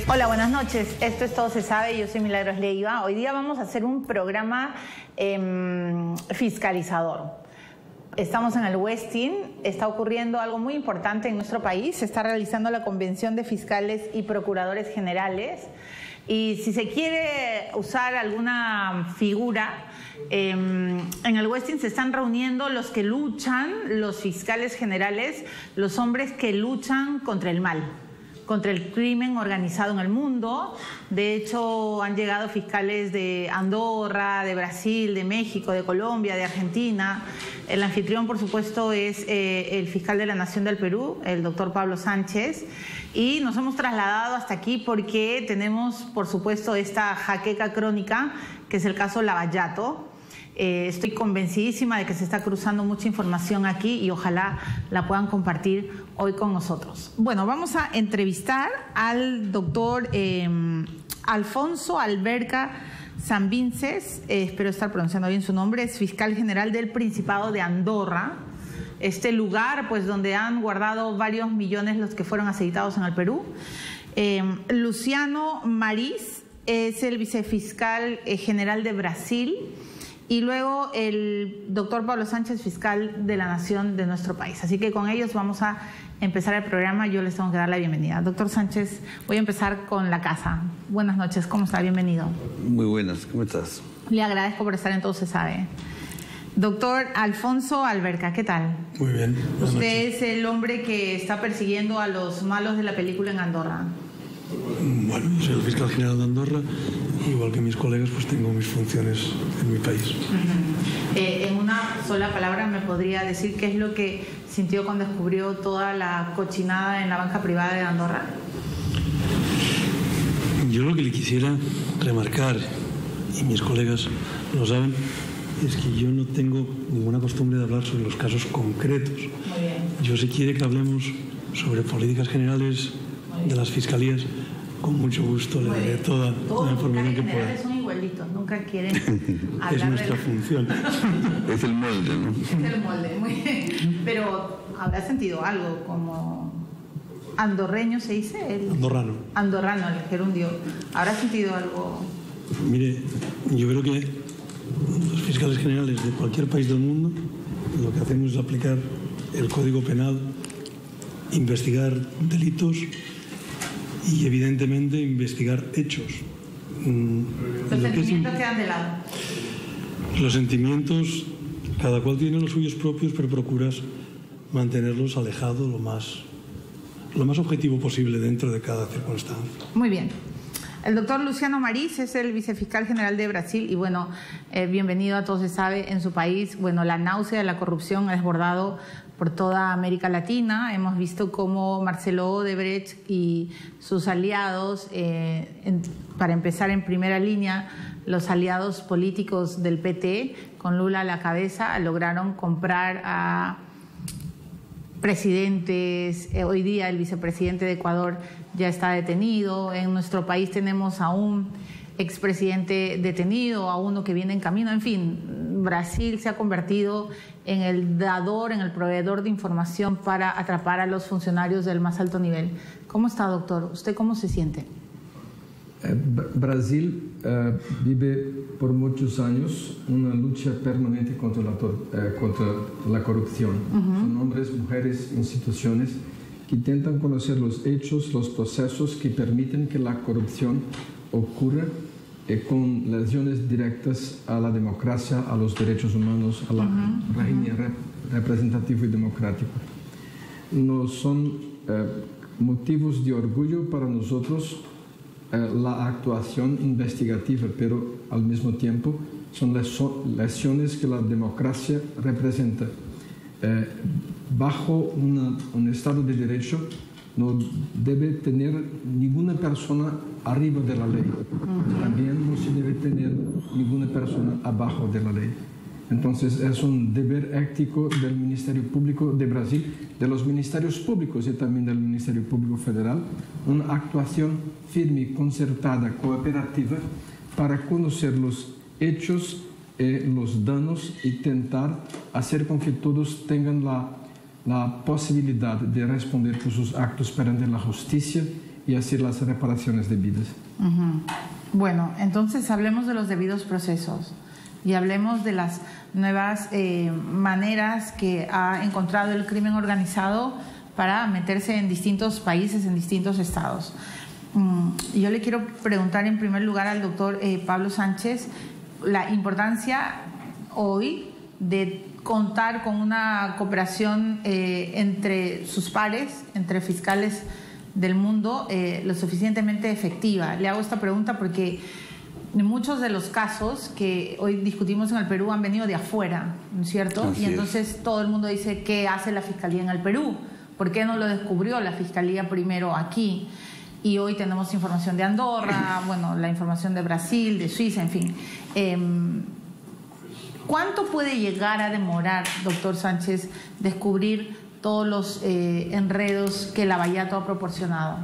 Hola, buenas noches. Esto es Todo se sabe. Yo soy Milagros Leiva. Hoy día vamos a hacer un programa fiscalizador. Estamos en el Westin. Está ocurriendo algo muy importante en nuestro país. Se está realizando la Convención de Fiscales y Procuradores Generales. Y si se quiere usar alguna figura, en el Westin se están reuniendo los que luchan, los fiscales generales, los hombres que luchan contra el mal, contra el crimen organizado en el mundo. De hecho, han llegado fiscales de Andorra, de Brasil, de México, de Colombia, de Argentina. El anfitrión, por supuesto, es el fiscal de la Nación del Perú, el doctor Pablo Sánchez. Y nos hemos trasladado hasta aquí porque tenemos, por supuesto, esta jaqueca crónica, que es el caso Lavallato. Estoy convencidísima de que se está cruzando mucha información aquí y ojalá la puedan compartir hoy con nosotros. Bueno, vamos a entrevistar al doctor Alfonso Alberca Sambinses, espero estar pronunciando bien su nombre, es fiscal general del Principado de Andorra, este lugar pues donde han guardado varios millones los que fueron aceitados en el Perú. Luciano Mariz es el vicefiscal general de Brasil. Y luego el doctor Pablo Sánchez, fiscal de la Nación de nuestro país. Así que con ellos vamos a empezar el programa. Yo les tengo que dar la bienvenida. Doctor Sánchez, voy a empezar con la casa. Buenas noches, ¿cómo está? Bienvenido. Muy buenas, ¿cómo estás? Le agradezco por estar en Todo se sabe. Doctor Alfonso Alberca, ¿qué tal? Muy bien. Usted es el hombre que está persiguiendo a los malos de la película en Andorra. Bueno, yo soy el fiscal general de Andorra. Igual que mis colegas, pues tengo mis funciones en mi país. En una sola palabra, ¿me podría decir qué es lo que sintió cuando descubrió toda la cochinada en la banca privada de Andorra? Yo lo que le quisiera remarcar, y mis colegas lo saben, es que yo no tengo ninguna costumbre de hablar sobre los casos concretos. Muy bien. Yo, si quiere que hablemos sobre políticas generales de las fiscalías, con mucho gusto le daré toda la información que pueda. Son igualitos, nunca quieren hablar. Es nuestra función. Es el molde, ¿no? Es el molde, muy bien. Pero habrá sentido algo como andorreño, ¿se dice? Andorrano, el gerundio. ¿Habrá sentido algo? Mire, yo creo que los fiscales generales de cualquier país del mundo lo que hacemos es aplicar el Código Penal, investigar delitos y evidentemente investigar hechos. Los sentimientos quedan de lado. Los sentimientos, cada cual tiene los suyos propios, pero procuras mantenerlos alejados lo más objetivo posible dentro de cada circunstancia. Muy bien. El doctor Luciano Mariz es el vicefiscal general de Brasil y bueno, bienvenido a Todo se sabe en su país. Bueno, la náusea de la corrupción ha desbordado por toda América Latina. Hemos visto cómo Marcelo Odebrecht y sus aliados, para empezar en primera línea, los aliados políticos del PT, con Lula a la cabeza, lograron comprar a presidentes. Hoy día el vicepresidente de Ecuador ya está detenido. En nuestro país tenemos a un expresidente detenido, a uno que viene en camino. En fin, Brasil se ha convertido en el dador, en el proveedor de información para atrapar a los funcionarios del más alto nivel. ¿Cómo está, doctor? ¿Usted cómo se siente? Brasil vive por muchos años una lucha permanente contra la corrupción. Son hombres, mujeres, instituciones que intentan conocer los hechos, los procesos que permiten que la corrupción ocurra con lesiones directas a la democracia, a los derechos humanos, a la régimen representativo y democrático. No son motivos de orgullo para nosotros la actuación investigativa, pero al mismo tiempo son lesiones que la democracia representa. Bajo un Estado de Derecho no debe tener ninguna persona arriba de la ley. También no se debe tener ninguna persona abajo de la ley. Entonces es un deber ético del Ministerio Público de Brasil, de los ministerios públicos y también del Ministerio Público Federal, una actuación firme, concertada, cooperativa para conocer los hechos, los daños y intentar hacer con que todos tengan la posibilidad de responder por sus actos perante la justicia y hacer las reparaciones debidas. Bueno, entonces hablemos de los debidos procesos y hablemos de las nuevas maneras que ha encontrado el crimen organizado para meterse en distintos países, en distintos estados. Yo le quiero preguntar en primer lugar al doctor Pablo Sánchez la importancia hoy de contar con una cooperación entre sus pares, entre fiscales del mundo, lo suficientemente efectiva. Le hago esta pregunta porque muchos de los casos que hoy discutimos en el Perú han venido de afuera, ¿no es cierto? Así y entonces todo el mundo dice, ¿qué hace la Fiscalía en el Perú? ¿Por qué no lo descubrió la Fiscalía primero aquí? Y hoy tenemos información de Andorra, bueno, la información de Brasil, de Suiza, en fin. ¿Cuánto puede llegar a demorar, doctor Sánchez, descubrir todos los enredos que la Lavallato ha proporcionado?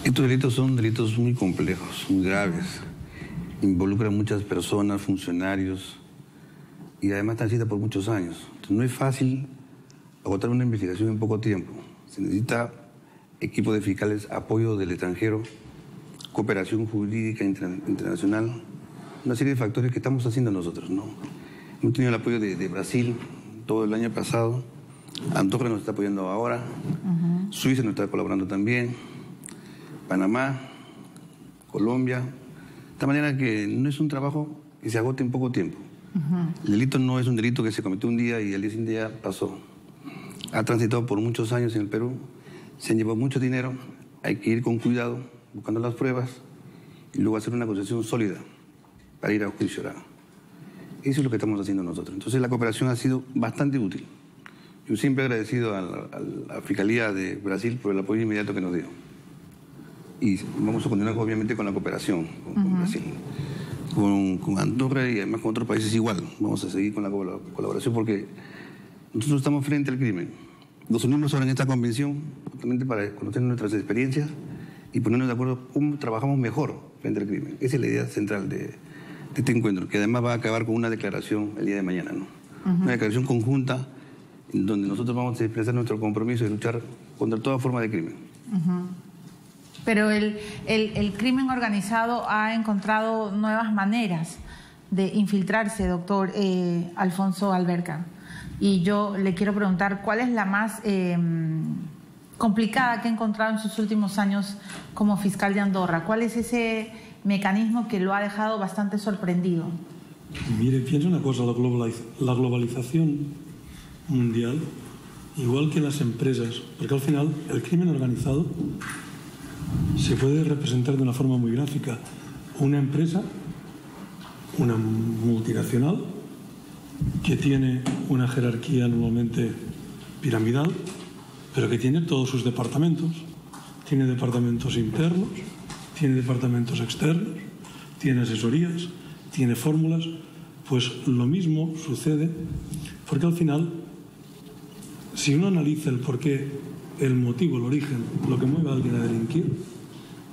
Estos delitos son delitos muy complejos, muy graves. Involucran muchas personas, funcionarios, y además están citas por muchos años. Entonces, no es fácil agotar una investigación en poco tiempo. Se necesita equipo de fiscales, apoyo del extranjero, cooperación jurídica internacional, una serie de factores que estamos haciendo nosotros, ¿no? Hemos tenido el apoyo de Brasil todo el año pasado, Andorra nos está apoyando ahora, Suiza nos está colaborando también, Panamá, Colombia, de tal manera que no es un trabajo que se agote en poco tiempo. El delito no es un delito que se cometió un día y el día siguiente ya pasó. Ha transitado por muchos años en el Perú, se han llevado mucho dinero, hay que ir con cuidado, buscando las pruebas y luego hacer una acusación sólida para ir a juicio. Eso es lo que estamos haciendo nosotros. Entonces la cooperación ha sido bastante útil. Yo siempre he agradecido a la Fiscalía de Brasil por el apoyo inmediato que nos dio. Y vamos a continuar obviamente con la cooperación con Brasil, con Andorra y además con otros países igual. Vamos a seguir con la colaboración porque nosotros estamos frente al crimen. Nos unimos ahora en esta convención justamente para conocer nuestras experiencias y ponernos de acuerdo cómo trabajamos mejor frente al crimen. Esa es la idea central de este encuentro, que además va a acabar con una declaración el día de mañana, ¿no? Una declaración conjunta en donde nosotros vamos a expresar nuestro compromiso de luchar contra toda forma de crimen. Pero el crimen organizado ha encontrado nuevas maneras de infiltrarse, doctor Alfonso Alberca. Y yo le quiero preguntar, ¿cuál es la más complicada que ha encontrado en sus últimos años como fiscal de Andorra? ¿Cuál es ese mecanismo que lo ha dejado bastante sorprendido? Mire, piensa una cosa, la globalización mundial, igual que las empresas, porque al final el crimen organizado se puede representar de una forma muy gráfica. Una empresa, una multinacional, que tiene una jerarquía normalmente piramidal, pero que tiene todos sus departamentos. Tiene departamentos internos, tiene departamentos externos, tiene asesorías, tiene fórmulas. Pues lo mismo sucede, porque al final, si uno analiza el porqué, el motivo, el origen, lo que mueve a alguien a delinquir,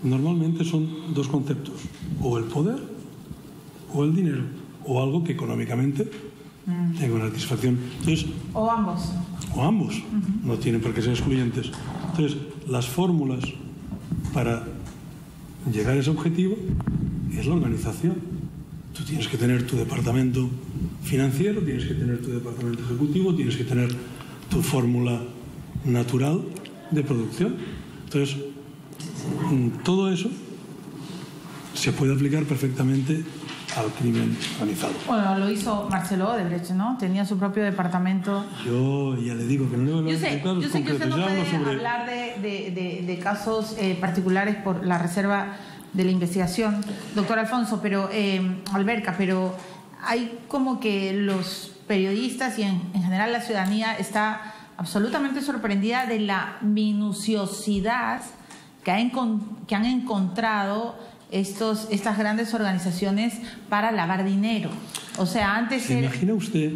normalmente son dos conceptos: o el poder o el dinero, o algo que económicamente tenga una satisfacción. Entonces, o ambos. O ambos, no tienen por qué ser excluyentes. Entonces, las fórmulas para llegar a ese objetivo es la organización. Tú tienes que tener tu departamento financiero, tienes que tener tu departamento ejecutivo, tienes que tener tu fórmula natural de producción. Entonces, todo eso se puede aplicar perfectamente al crimen organizado. Bueno, lo hizo Marcelo Odebrecht, ¿no? Tenía su propio departamento. Yo ya le digo que no le voy a hablar de casos yo sé que usted no puede hablar de casos particulares por la reserva de la investigación, doctor Alfonso, pero Alberca, pero hay como que los periodistas y en general la ciudadanía está absolutamente sorprendida de la minuciosidad que han encontrado estas grandes organizaciones para lavar dinero. O sea, antes... ¿Se imagina usted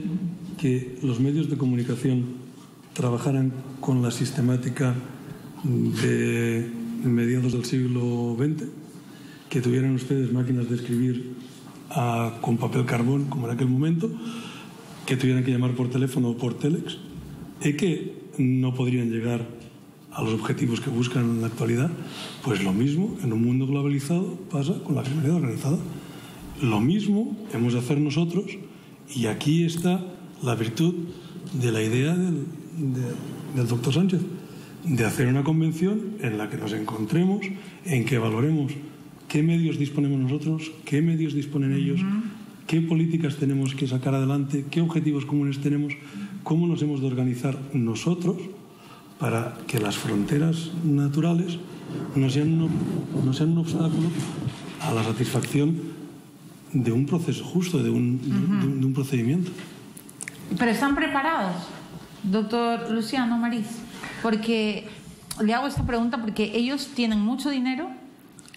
que los medios de comunicación trabajaran con la sistemática de mediados del siglo XX? Que tuvieran ustedes máquinas de escribir con papel carbón, como en aquel momento, que tuvieran que llamar por teléfono o por telex, y que no podrían llegar a los objetivos que buscan en la actualidad, pues lo mismo en un mundo globalizado pasa con la criminalidad organizada. Lo mismo hemos de hacer nosotros, y aquí está la virtud de la idea del doctor Sánchez, de hacer una convención en la que nos encontremos, en que valoremos qué medios disponemos nosotros, qué medios disponen ellos, qué políticas tenemos que sacar adelante, qué objetivos comunes tenemos, cómo nos hemos de organizar nosotros para que las fronteras naturales no sean un obstáculo a la satisfacción de un proceso justo, de un procedimiento. Pero están preparados, doctor Luciano Mariz, porque le hago esta pregunta porque ellos tienen mucho dinero.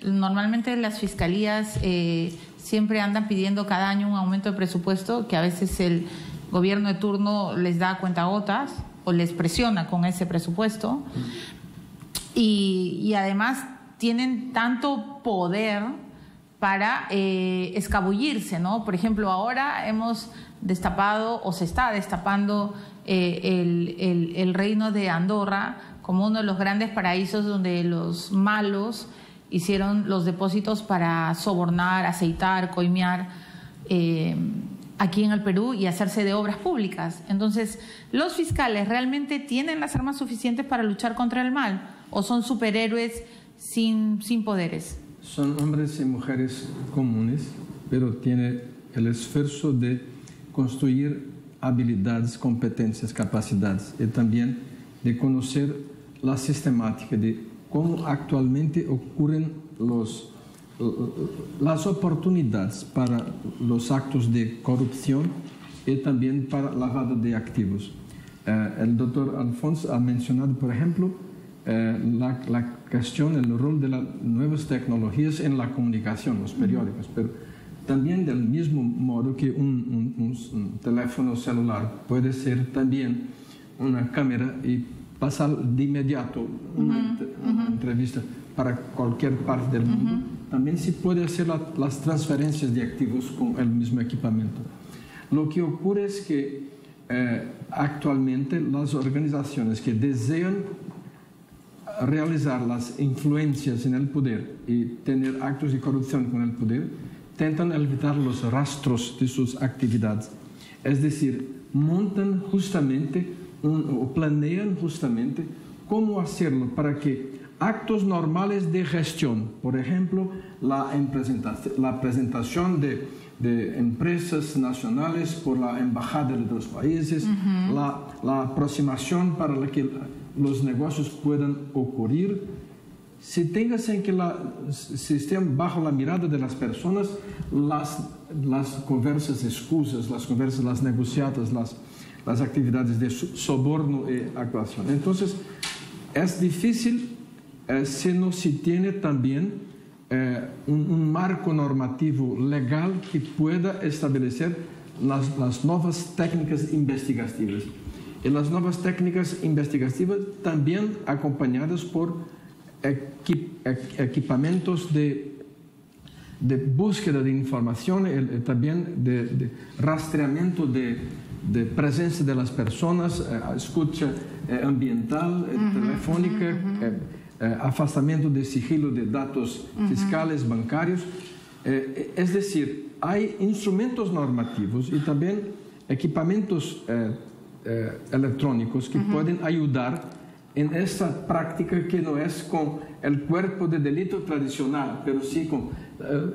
Normalmente las fiscalías siempre andan pidiendo cada año un aumento de presupuesto que a veces el gobierno de turno les da a cuentagotas o les presiona con ese presupuesto, y además tienen tanto poder para escabullirse, ¿no? Por ejemplo, ahora hemos destapado o se está destapando el reino de Andorra como uno de los grandes paraísos donde los malos hicieron los depósitos para sobornar, aceitar, coimear aquí en el Perú y hacerse de obras públicas. Entonces, ¿los fiscales realmente tienen las armas suficientes para luchar contra el mal o son superhéroes sin poderes? Son hombres y mujeres comunes, pero tienen el esfuerzo de construir habilidades, competencias, capacidades y también de conocer la sistemática de cómo actualmente ocurren las oportunidades para los actos de corrupción y también para lavado de activos. El doctor Alfonso ha mencionado, por ejemplo, la cuestión, el rol de las nuevas tecnologías en la comunicación, los periódicos, pero también del mismo modo que un teléfono celular puede ser también una cámara y pasar de inmediato una entrevista para cualquier parte del mundo, también se puede hacer las transferencias de activos con el mismo equipamiento. Lo que ocurre es que actualmente las organizaciones que desean realizar las influencias en el poder y tener actos de corrupción con el poder, intentan evitar los rastros de sus actividades. Es decir, montan justamente o planean justamente cómo hacerlo para que actos normales de gestión, por ejemplo, la presentación de empresas nacionales por la embajada de los países, la aproximación para la que los negocios puedan ocurrir, se tenga en que se estén bajo la mirada de las personas las conversas excusas, las conversas, las negociadas, las actividades de soborno y actuación. Entonces, es difícil si no se tiene también un marco normativo legal que pueda establecer las nuevas técnicas investigativas. Y las nuevas técnicas investigativas también acompañadas por equipamientos de búsqueda de información, también de rastreamiento de presencia de las personas, escucha ambiental, telefónica, afastamiento de sigilo de datos fiscales, bancarios. Es decir, hay instrumentos normativos y también equipamientos electrónicos que pueden ayudar en esta práctica que no es con el cuerpo de delito tradicional, pero sí con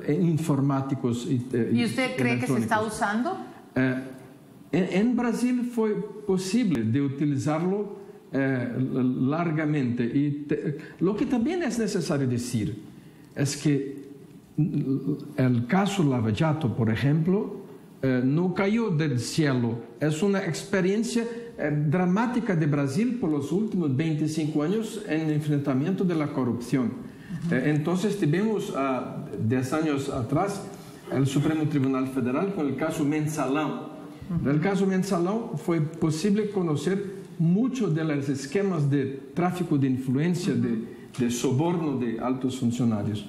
informáticos ¿Y usted cree que se está usando? En Brasil fue posible de utilizarlo largamente y lo que también es necesario decir es que el caso Lava Jato, por ejemplo, no cayó del cielo, es una experiencia dramática de Brasil por los últimos 25 años en el enfrentamiento de la corrupción. Entonces tuvimos 10 años atrás el Supremo Tribunal Federal con el caso Mensalão. Del caso Mensalão fue posible conocer muchos de los esquemas de tráfico de influencia, de soborno de altos funcionarios.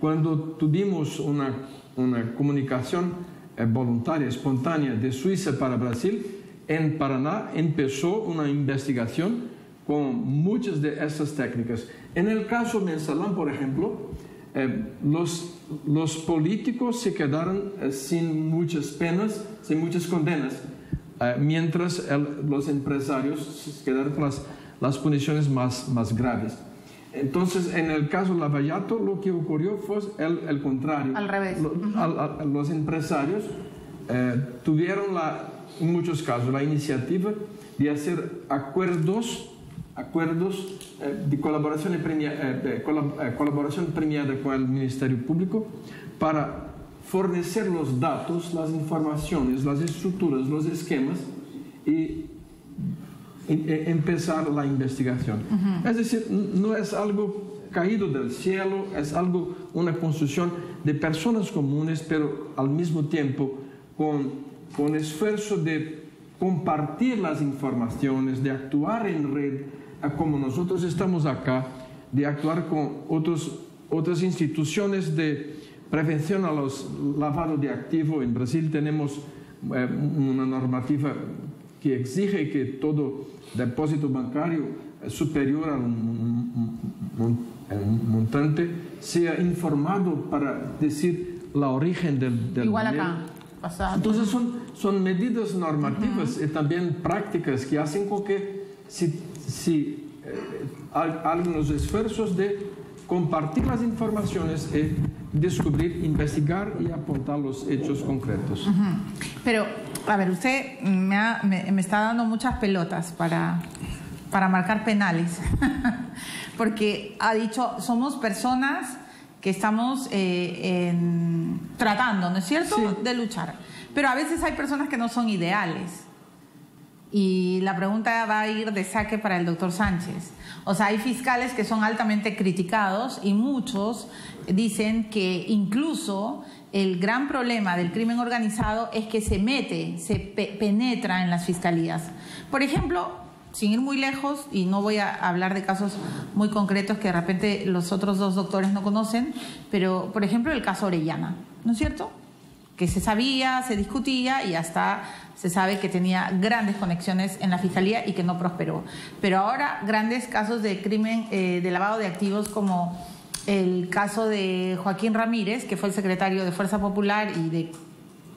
Cuando tuvimos una comunicación voluntaria, espontánea de Suiza para Brasil, en Paraná empezó una investigación con muchas de estas técnicas. En el caso Mensalán, por ejemplo, los políticos se quedaron sin muchas penas, sin muchas condenas, mientras los empresarios se quedaron con las puniciones más graves. Entonces, en el caso Lavallato, lo que ocurrió fue el contrario. Al revés. Los empresarios tuvieron, en muchos casos, la iniciativa de hacer acuerdos de colaboración premiada con el Ministerio Público para fornecer los datos, las informaciones, las estructuras, los esquemas y empezar la investigación. Es decir, no es algo caído del cielo, es una construcción de personas comunes, pero al mismo tiempo con esfuerzo de compartir las informaciones, de actuar en red, como nosotros estamos acá, de actuar con otras instituciones de prevención a los lavados de activos. En Brasil tenemos una normativa que exige que todo depósito bancario superior a un montante sea informado para decir la origen del igual dinero. acá. Entonces son medidas normativas y también prácticas que hacen con que algunos esfuerzos de compartir las informaciones y descubrir, investigar y apuntar los hechos concretos. Pero, a ver, usted me está dando muchas pelotas para marcar penales, porque ha dicho, somos personas que estamos tratando, ¿no es cierto?, sí, de luchar. Pero a veces hay personas que no son ideales. Y la pregunta va a ir de saque para el doctor Sánchez. O sea, hay fiscales que son altamente criticados y muchos dicen que incluso el gran problema del crimen organizado es que se penetra en las fiscalías. Por ejemplo, sin ir muy lejos, y no voy a hablar de casos muy concretos que de repente los otros dos doctores no conocen, pero por ejemplo el caso Orellana, ¿no es cierto?, que se sabía, se discutía y hasta se sabe que tenía grandes conexiones en la fiscalía y que no prosperó. Pero ahora grandes casos de crimen, de lavado de activos, como el caso de Joaquín Ramírez, que fue el secretario de Fuerza Popular y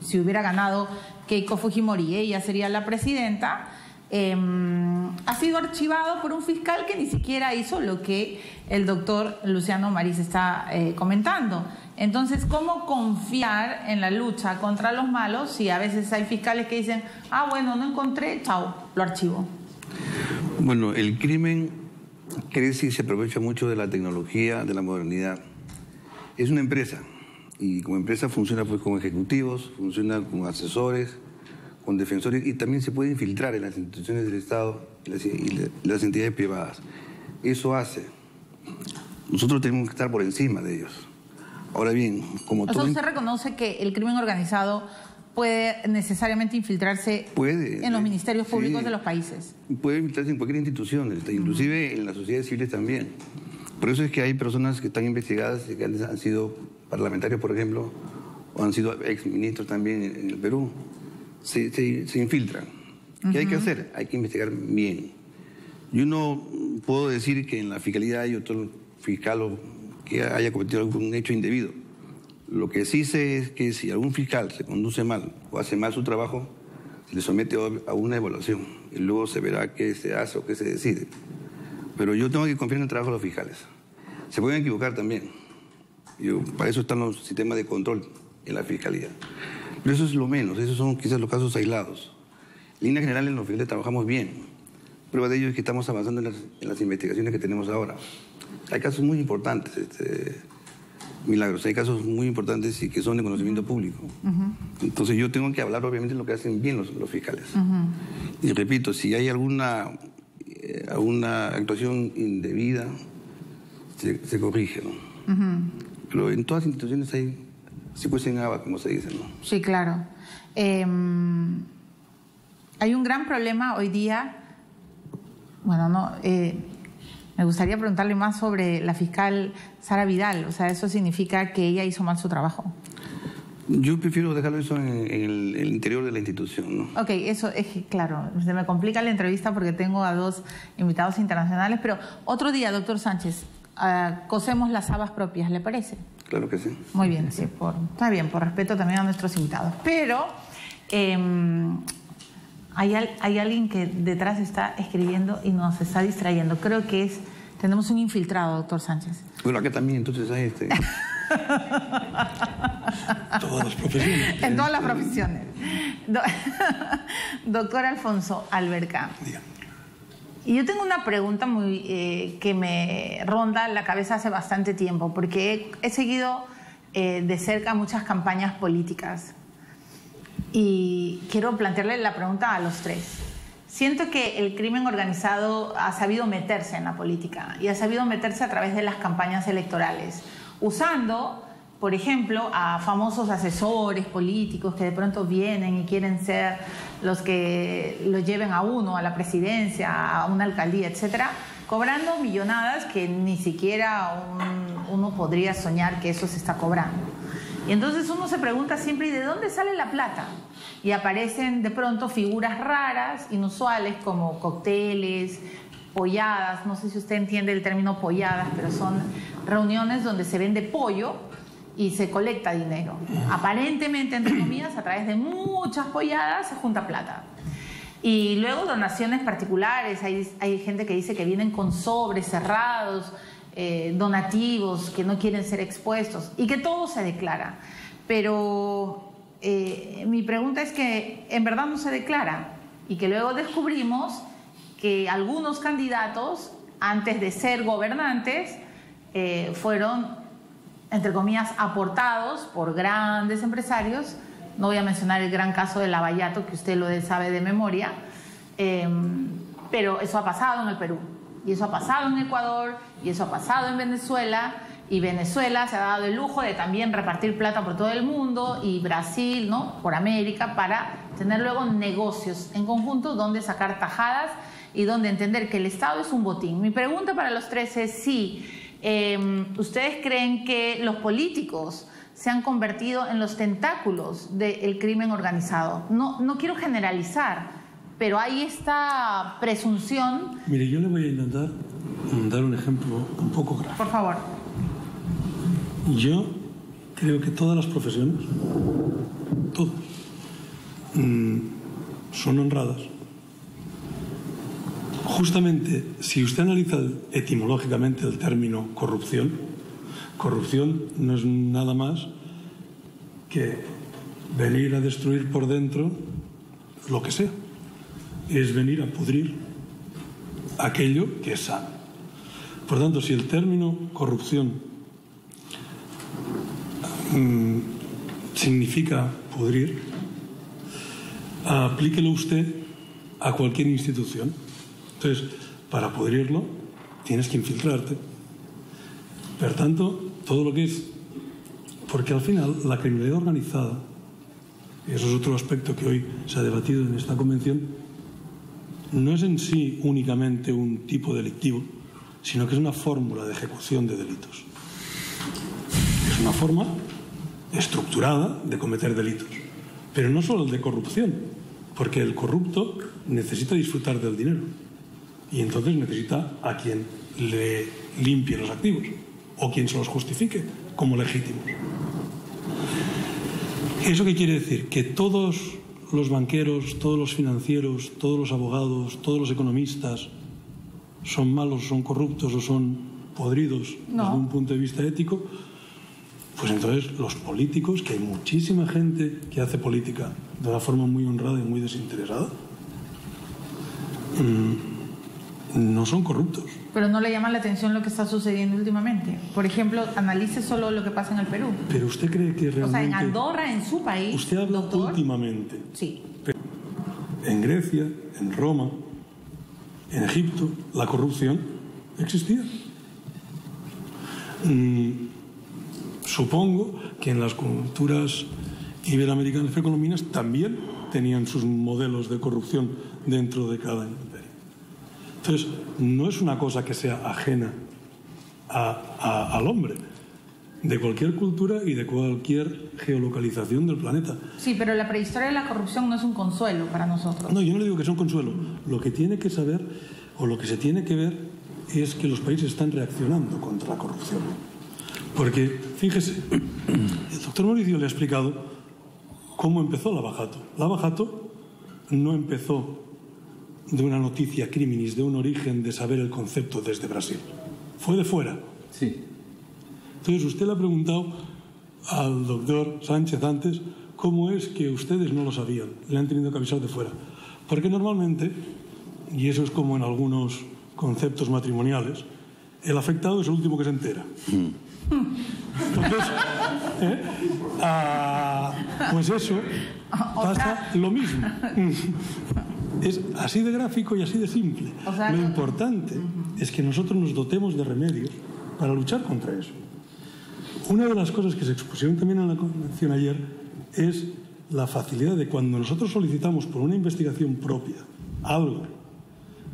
si hubiera ganado Keiko Fujimori, ella sería la presidenta, ha sido archivado por un fiscal que ni siquiera hizo lo que el doctor Luciano Maris está comentando. Entonces, ¿cómo confiar en la lucha contra los malos si a veces hay fiscales que dicen, bueno, no encontré, chao, lo archivo? Bueno, el crimen crece y se aprovecha mucho de la tecnología, de la modernidad. Es una empresa y como empresa funciona pues con ejecutivos, funciona con asesores, con defensores y también se puede infiltrar en las instituciones del Estado y las entidades privadas. Eso hace. Nosotros tenemos que estar por encima de ellos. Ahora bien, como todo... ¿Usted reconoce que el crimen organizado puede necesariamente infiltrarse en los ministerios públicos de los países? Puede infiltrarse en cualquier institución, inclusive en las sociedades civiles también. Por eso es que hay personas que están investigadas y que antes han sido parlamentarios, por ejemplo, o han sido exministros también en el Perú. Se infiltran. ¿Qué hay que hacer? Hay que investigar bien. Yo no puedo decir que en la fiscalía hay otro fiscal que haya cometido algún hecho indebido. Lo que sí sé es que si algún fiscal se conduce mal o hace mal su trabajo, se le somete a una evaluación y luego se verá qué se hace o qué se decide. Pero yo tengo que confiar en el trabajo de los fiscales. Se pueden equivocar también. Para eso están los sistemas de control en la fiscalía. Pero eso es lo menos, esos son quizás los casos aislados. En línea general, en los fiscales trabajamos bien. Prueba de ello es que estamos avanzando en las investigaciones que tenemos ahora. Hay casos muy importantes, Milagros, hay casos muy importantes y que son de conocimiento público. Entonces yo tengo que hablar obviamente de lo que hacen bien los fiscales. Y repito, si hay alguna actuación indebida, se corrige, ¿no? Pero en todas las instituciones hay... Si fuese en ABA, como se dice, ¿no? Sí, claro. Hay un gran problema hoy día. Bueno, no. Me gustaría preguntarle más sobre la fiscal Sara Vidal. O sea, ¿eso significa que ella hizo mal su trabajo? Yo prefiero dejarlo eso en el interior de la institución, ¿no? Ok, eso es claro. Se me complica la entrevista porque tengo a 2 invitados internacionales, pero otro día, doctor Sánchez, cosemos las habas propias, ¿le parece? Claro que sí. Muy bien, sí. Está bien, por respeto también a nuestros invitados. Pero hay alguien que detrás está escribiendo y nos está distrayendo. Creo que tenemos un infiltrado, doctor Sánchez. Bueno, acá también, entonces hay Todas las profesiones. En todas las profesiones. Doctor Alfonso Alberca. Dígame. Y yo tengo una pregunta que me ronda la cabeza hace bastante tiempo, porque he seguido de cerca muchas campañas políticas y quiero plantearle la pregunta a los 3. Siento que el crimen organizado ha sabido meterse en la política y ha sabido meterse a través de las campañas electorales, usando, por ejemplo, a famosos asesores políticos que de pronto vienen y quieren ser los que lo lleven a uno, a la presidencia, a una alcaldía, etcétera, cobrando millonadas que ni siquiera uno podría soñar que eso se está cobrando. Y entonces uno se pregunta siempre, ¿y de dónde sale la plata? Y aparecen de pronto figuras raras, inusuales, como cócteles, polladas. No sé si usted entiende el término polladas, pero son reuniones donde se vende pollo y se colecta dinero. Aparentemente, entre comillas, a través de muchas polladas se junta plata. Y luego donaciones particulares. Hay gente que dice que vienen con sobres cerrados, donativos, que no quieren ser expuestos y que todo se declara. Pero mi pregunta es que en verdad no se declara y que luego descubrimos que algunos candidatos, antes de ser gobernantes, fueron, entre comillas, aportados por grandes empresarios. No voy a mencionar el gran caso de Lavallato, que usted lo sabe de memoria, pero eso ha pasado en el Perú, y eso ha pasado en Ecuador, y eso ha pasado en Venezuela, y Venezuela se ha dado el lujo de también repartir plata por todo el mundo, y Brasil, ¿no?, por América, para tener luego negocios en conjunto donde sacar tajadas y donde entender que el Estado es un botín. Mi pregunta para los 3 es si ¿ustedes creen que los políticos se han convertido en los tentáculos del crimen organizado? No quiero generalizar, pero hay esta presunción. Mire, yo le voy a intentar dar un ejemplo un poco gráfico. Por favor. Yo creo que todas las profesiones, todas, son honradas. Justamente, si usted analiza etimológicamente el término corrupción, corrupción no es nada más que venir a destruir por dentro lo que sea. Es venir a pudrir aquello que es sano. Por tanto, si el término corrupción significa pudrir, aplíquelo usted a cualquier institución. Entonces, para pudrirlo, tienes que infiltrarte. Por tanto, todo lo que es... Porque al final, la criminalidad organizada, y eso es otro aspecto que hoy se ha debatido en esta convención, no es en sí únicamente un tipo delictivo, sino que es una fórmula de ejecución de delitos. Es una forma estructurada de cometer delitos. Pero no solo el de corrupción, porque el corrupto necesita disfrutar del dinero. Y entonces necesita a quien le limpie los activos o quien se los justifique como legítimos. ¿Eso qué quiere decir? Que todos los banqueros, todos los financieros, todos los abogados, todos los economistas son malos, son corruptos o son podridos desde un punto de vista ético. Pues entonces los políticos, que hay muchísima gente que hace política de una forma muy honrada y muy desinteresada, no son corruptos. Pero no le llama la atención lo que está sucediendo últimamente. Por ejemplo, analice solo lo que pasa en el Perú. Pero usted cree que realmente... O sea, en Andorra, en su país... Usted habla, doctor, últimamente. Sí. En Grecia, en Roma, en Egipto, la corrupción existía. Supongo que en las culturas iberoamericanas precolombinas también tenían sus modelos de corrupción dentro de cada imperio. Entonces, no es una cosa que sea ajena al hombre. de cualquier cultura y de cualquier geolocalización del planeta. Sí, pero la prehistoria de la corrupción no es un consuelo para nosotros. No, yo no le digo que sea un consuelo. Lo que tiene que saber, o lo que se tiene que ver, es que los países están reaccionando contra la corrupción. Porque, fíjese, el doctor Mauricio le ha explicado cómo empezó Lava Jato. Lava Jato no empezó de una noticia criminis, de un origen de saber el concepto desde Brasil. Fue de fuera. Sí. Entonces usted le ha preguntado al doctor Sánchez antes cómo es que ustedes no lo sabían, le han tenido que avisar de fuera. Porque normalmente, y eso es como en algunos conceptos matrimoniales, el afectado es el último que se entera. Entonces, pues eso pasa lo mismo. Es así de gráfico y así de simple. Lo importante es que nosotros nos dotemos de remedios para luchar contra eso. Una de las cosas que se expusieron también en la convención ayer es la facilidad de cuando nosotros solicitamos por una investigación propia algo,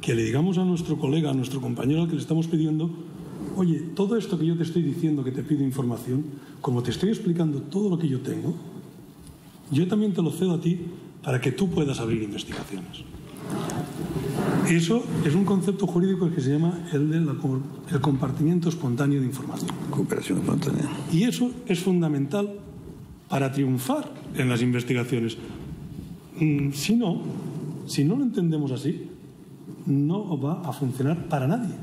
que le digamos a nuestro colega, a nuestro compañero al que le estamos pidiendo: oye, todo esto que yo te estoy diciendo, que te pido información, como te estoy explicando todo lo que yo tengo, yo también te lo cedo a ti para que tú puedas abrir investigaciones. Eso es un concepto jurídico que se llama el compartimiento espontáneo de información. Cooperación espontánea. Y eso es fundamental para triunfar en las investigaciones. Si no lo entendemos así, no va a funcionar para nadie.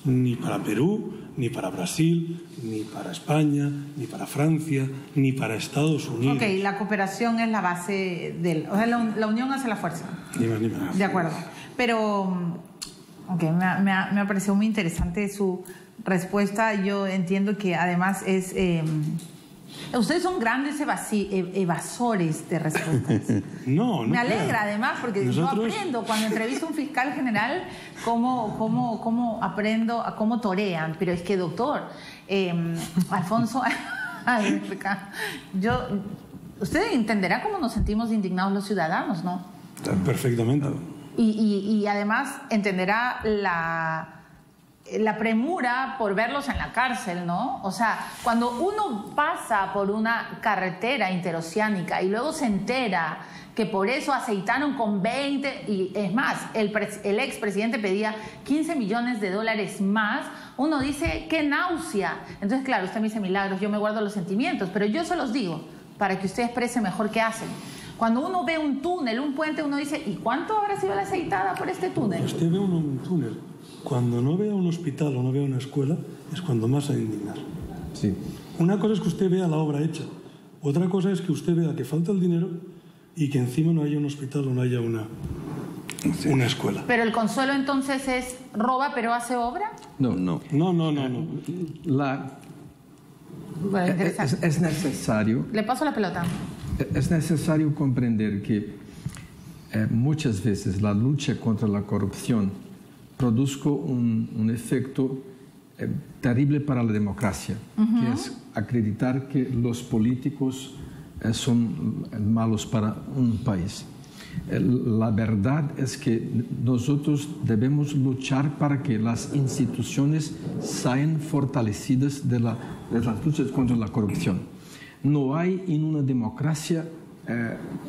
Ni para Perú, ni para Brasil, ni para España, ni para Francia, ni para Estados Unidos. Ok, la cooperación es la base del... O sea, la unión hace la fuerza. Ni más ni menos. De acuerdo. Pero, okay, me ha parecido muy interesante su respuesta. Yo entiendo que además es... ustedes son grandes evasores de respuestas. No me alegra además, porque yo aprendo cuando entrevisto a un fiscal general cómo aprendo a cómo torean. Pero es que, doctor, Alfonso, usted entenderá cómo nos sentimos indignados los ciudadanos, ¿no? Perfectamente. Y además entenderá la premura por verlos en la cárcel, ¿no? O sea, cuando uno pasa por una carretera interoceánica y luego se entera que por eso aceitaron con 20, y es más, el expresidente pedía $15 millones más, uno dice, ¡qué náusea! Entonces, claro, usted me dice milagros, yo me guardo los sentimientos, pero yo se los digo para que usted exprese mejor qué hacen. Cuando uno ve un túnel, un puente, uno dice, ¿y cuánto habrá sido la aceitada por este túnel? Usted ve un túnel. Cuando no vea un hospital o no vea una escuela, es cuando más se va a indignar. Sí. Una cosa es que usted vea la obra hecha. Otra cosa es que usted vea que falta el dinero y que encima no haya un hospital o no haya una escuela. ¿Pero el consuelo entonces es roba pero hace obra? No. Bueno, es necesario... Le paso la pelota. Es necesario comprender que muchas veces la lucha contra la corrupción produce un efecto terrible para la democracia, que es acreditar que los políticos son malos para un país. La verdad es que nosotros debemos luchar para que las instituciones sean fortalecidas de las luchas contra la corrupción. No hay en una democracia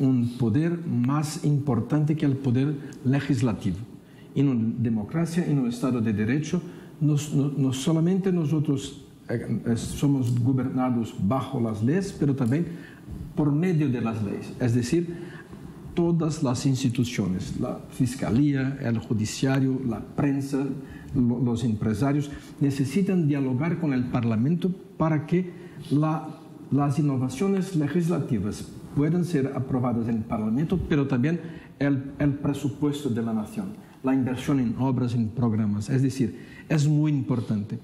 un poder más importante que el poder legislativo. En una democracia, en un Estado de Derecho, no solamente nosotros somos gobernados bajo las leyes, pero también por medio de las leyes. Es decir, todas las instituciones, la Fiscalía, el Judiciario, la prensa, los empresarios, necesitan dialogar con el Parlamento para que las innovaciones legislativas puedan ser aprobadas en el Parlamento, pero también el presupuesto de la nación, la inversión en obras, en programas. Es decir, es muy importante.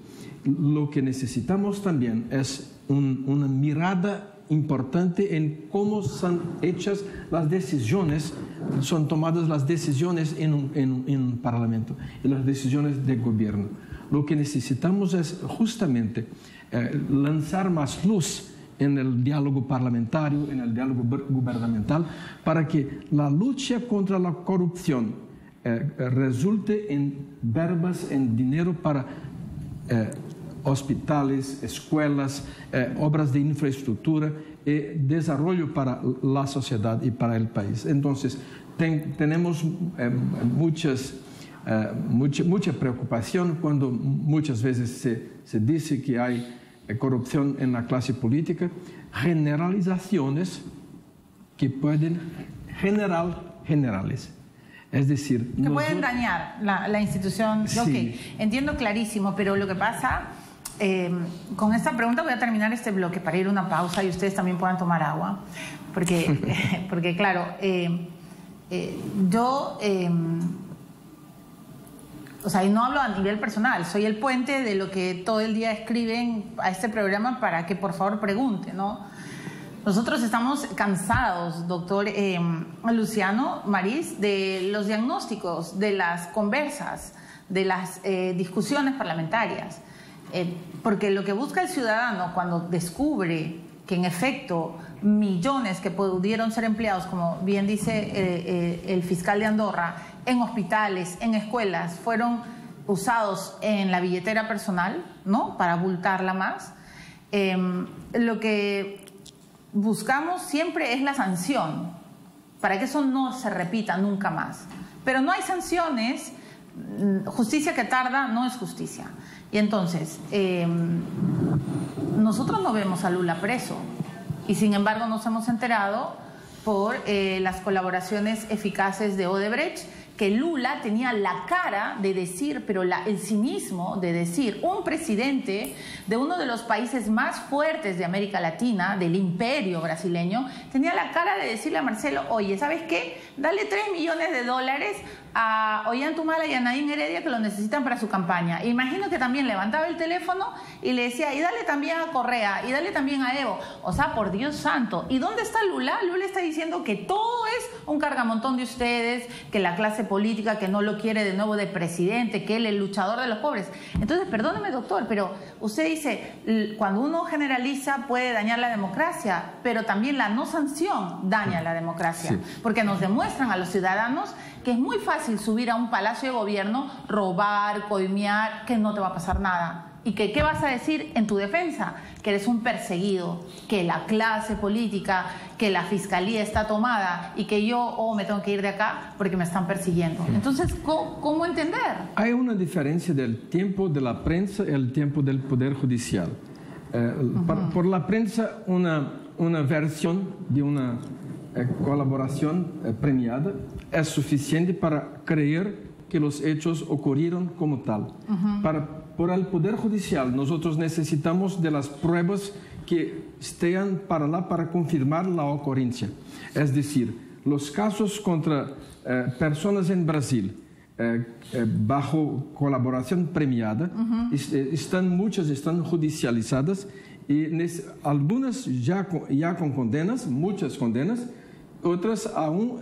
Lo que necesitamos también es una mirada importante en cómo son hechas las decisiones, son tomadas las decisiones en un Parlamento y las decisiones de gobierno. Lo que necesitamos es justamente lanzar más luz en el diálogo parlamentario, en el diálogo gubernamental, para que la lucha contra la corrupción resulte en verbas, en dinero para hospitales, escuelas, obras de infraestructura y desarrollo para la sociedad y para el país. Entonces, tenemos mucha preocupación cuando muchas veces se dice que hay corrupción en la clase política, generalizaciones que pueden generales. Es decir, que pueden dañar la institución. Sí. Okay, entiendo clarísimo, pero lo que pasa, con esta pregunta voy a terminar este bloque para ir a una pausa y ustedes también puedan tomar agua, porque claro, yo, o sea, y no hablo a nivel personal, soy el puente de lo que todo el día escriben a este programa para que por favor pregunte, ¿no? Nosotros estamos cansados, doctor Luciano Maris, de los diagnósticos, de las conversas, de las discusiones parlamentarias. Porque lo que busca el ciudadano cuando descubre que en efecto millones que pudieron ser empleados, como bien dice el fiscal de Andorra, en hospitales, en escuelas, fueron usados en la billetera personal, ¿no?, para abultarla más, lo que buscamos siempre es la sanción, para que eso no se repita nunca más. Pero no hay sanciones, justicia que tarda no es justicia. Y entonces, nosotros no vemos a Lula preso, y sin embargo nos hemos enterado por las colaboraciones eficaces de Odebrecht, que Lula tenía la cara de decir, pero el cinismo de decir, un presidente de uno de los países más fuertes de América Latina, del imperio brasileño, tenía la cara de decirle a Marcelo, oye, ¿sabes qué? Dale $3 millones a Ollantumala y a Nadine Heredia, que lo necesitan para su campaña. Imagino que también levantaba el teléfono y le decía, y dale también a Correa, y dale también a Evo. O sea, por Dios santo. ¿Y dónde está Lula? Lula está diciendo que todo es un cargamontón de ustedes, que la clase política que no lo quiere de nuevo de presidente, que él es el luchador de los pobres. Entonces, perdóneme, doctor, pero usted dice, cuando uno generaliza puede dañar la democracia, pero también la no sanción daña la democracia, sí, porque nos demuestran a los ciudadanos que es muy fácil subir a un palacio de gobierno, robar, coimear, que no te va a pasar nada. ¿Y que qué vas a decir en tu defensa? Que eres un perseguido, que la clase política, que la fiscalía está tomada y que yo me tengo que ir de acá porque me están persiguiendo. Entonces, ¿cómo entender? Hay una diferencia del tiempo de la prensa y el tiempo del Poder Judicial. Por la prensa, una versión de una colaboración premiada es suficiente para creer que los hechos ocurrieron como tal. Por el Poder Judicial, nosotros necesitamos de las pruebas que estén para confirmar la ocurrencia. Es decir, los casos contra personas en Brasil bajo colaboración premiada, muchas están judicializadas y algunas ya con condenas, muchas condenas, otras aún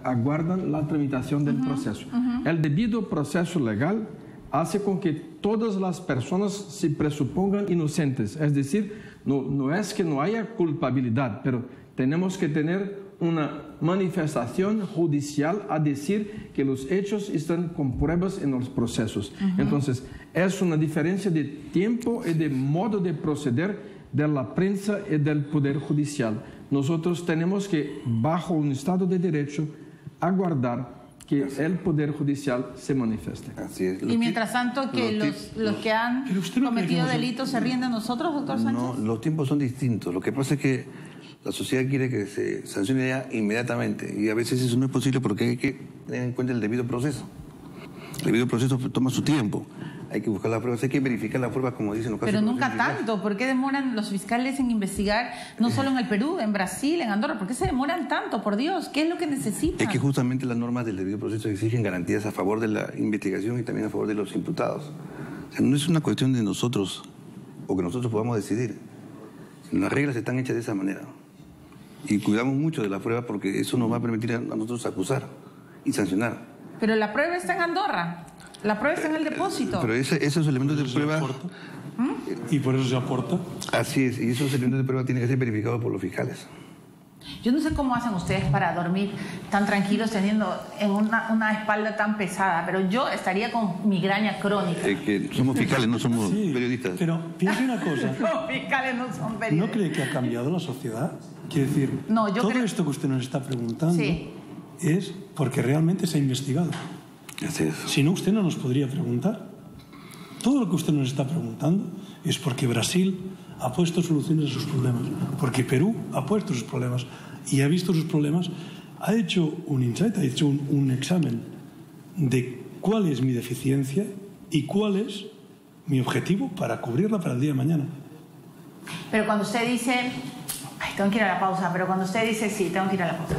aguardan la tramitación del proceso. El debido proceso legal hace con que todas las personas se presupongan inocentes. Es decir, no es que no haya culpabilidad, pero tenemos que tener una manifestación judicial a decir que los hechos están con pruebas en los procesos. Entonces, es una diferencia de tiempo y de modo de proceder de la prensa y del Poder Judicial. Nosotros tenemos que, bajo un Estado de Derecho, aguardar que el Poder Judicial se manifieste. Así es. Y mientras tanto, que los que han cometido delitos se ríen de nosotros, doctor Sánchez. No, los tiempos son distintos. Lo que pasa es que la sociedad quiere que se sancione ya inmediatamente y a veces eso no es posible porque hay que tener en cuenta el debido proceso. El debido proceso toma su tiempo. Hay que buscar las pruebas, hay que verificar las pruebas, como dicen los casos. Pero nunca tanto. ¿Por qué demoran los fiscales en investigar, no solo en el Perú, en Brasil, en Andorra? ¿Por qué se demoran tanto, por Dios? ¿Qué es lo que necesitan? Es que justamente las normas del debido proceso exigen garantías a favor de la investigación y también a favor de los imputados. O sea, no es una cuestión de nosotros o que nosotros podamos decidir. Las reglas están hechas de esa manera. Y cuidamos mucho de la prueba porque eso nos va a permitir a nosotros acusar y sancionar. Pero la prueba está en Andorra. La prueba está en el depósito. Pero esos elementos de prueba... ¿Y por eso se aporta? Así es, y esos elementos de prueba tienen que ser verificados por los fiscales. Yo no sé cómo hacen ustedes para dormir tan tranquilos teniendo en una espalda tan pesada, pero yo estaría con migraña crónica. Que somos fiscales, no somos periodistas. Pero piense una cosa. Los fiscales no son periodistas. ¿No cree que ha cambiado la sociedad? Quiere decir, no, yo todo creo... esto que usted nos está preguntando es porque realmente se ha investigado. Así es. Si no, usted no nos podría preguntar. Todo lo que usted nos está preguntando es porque Brasil ha puesto soluciones a sus problemas, porque Perú ha puesto sus problemas y ha visto sus problemas, ha hecho un insight, ha hecho un examen de cuál es mi deficiencia y cuál es mi objetivo para cubrirla para el día de mañana. Pero cuando usted dice... Ay, tengo que ir a la pausa, pero cuando usted dice... Sí, tengo que ir a la pausa.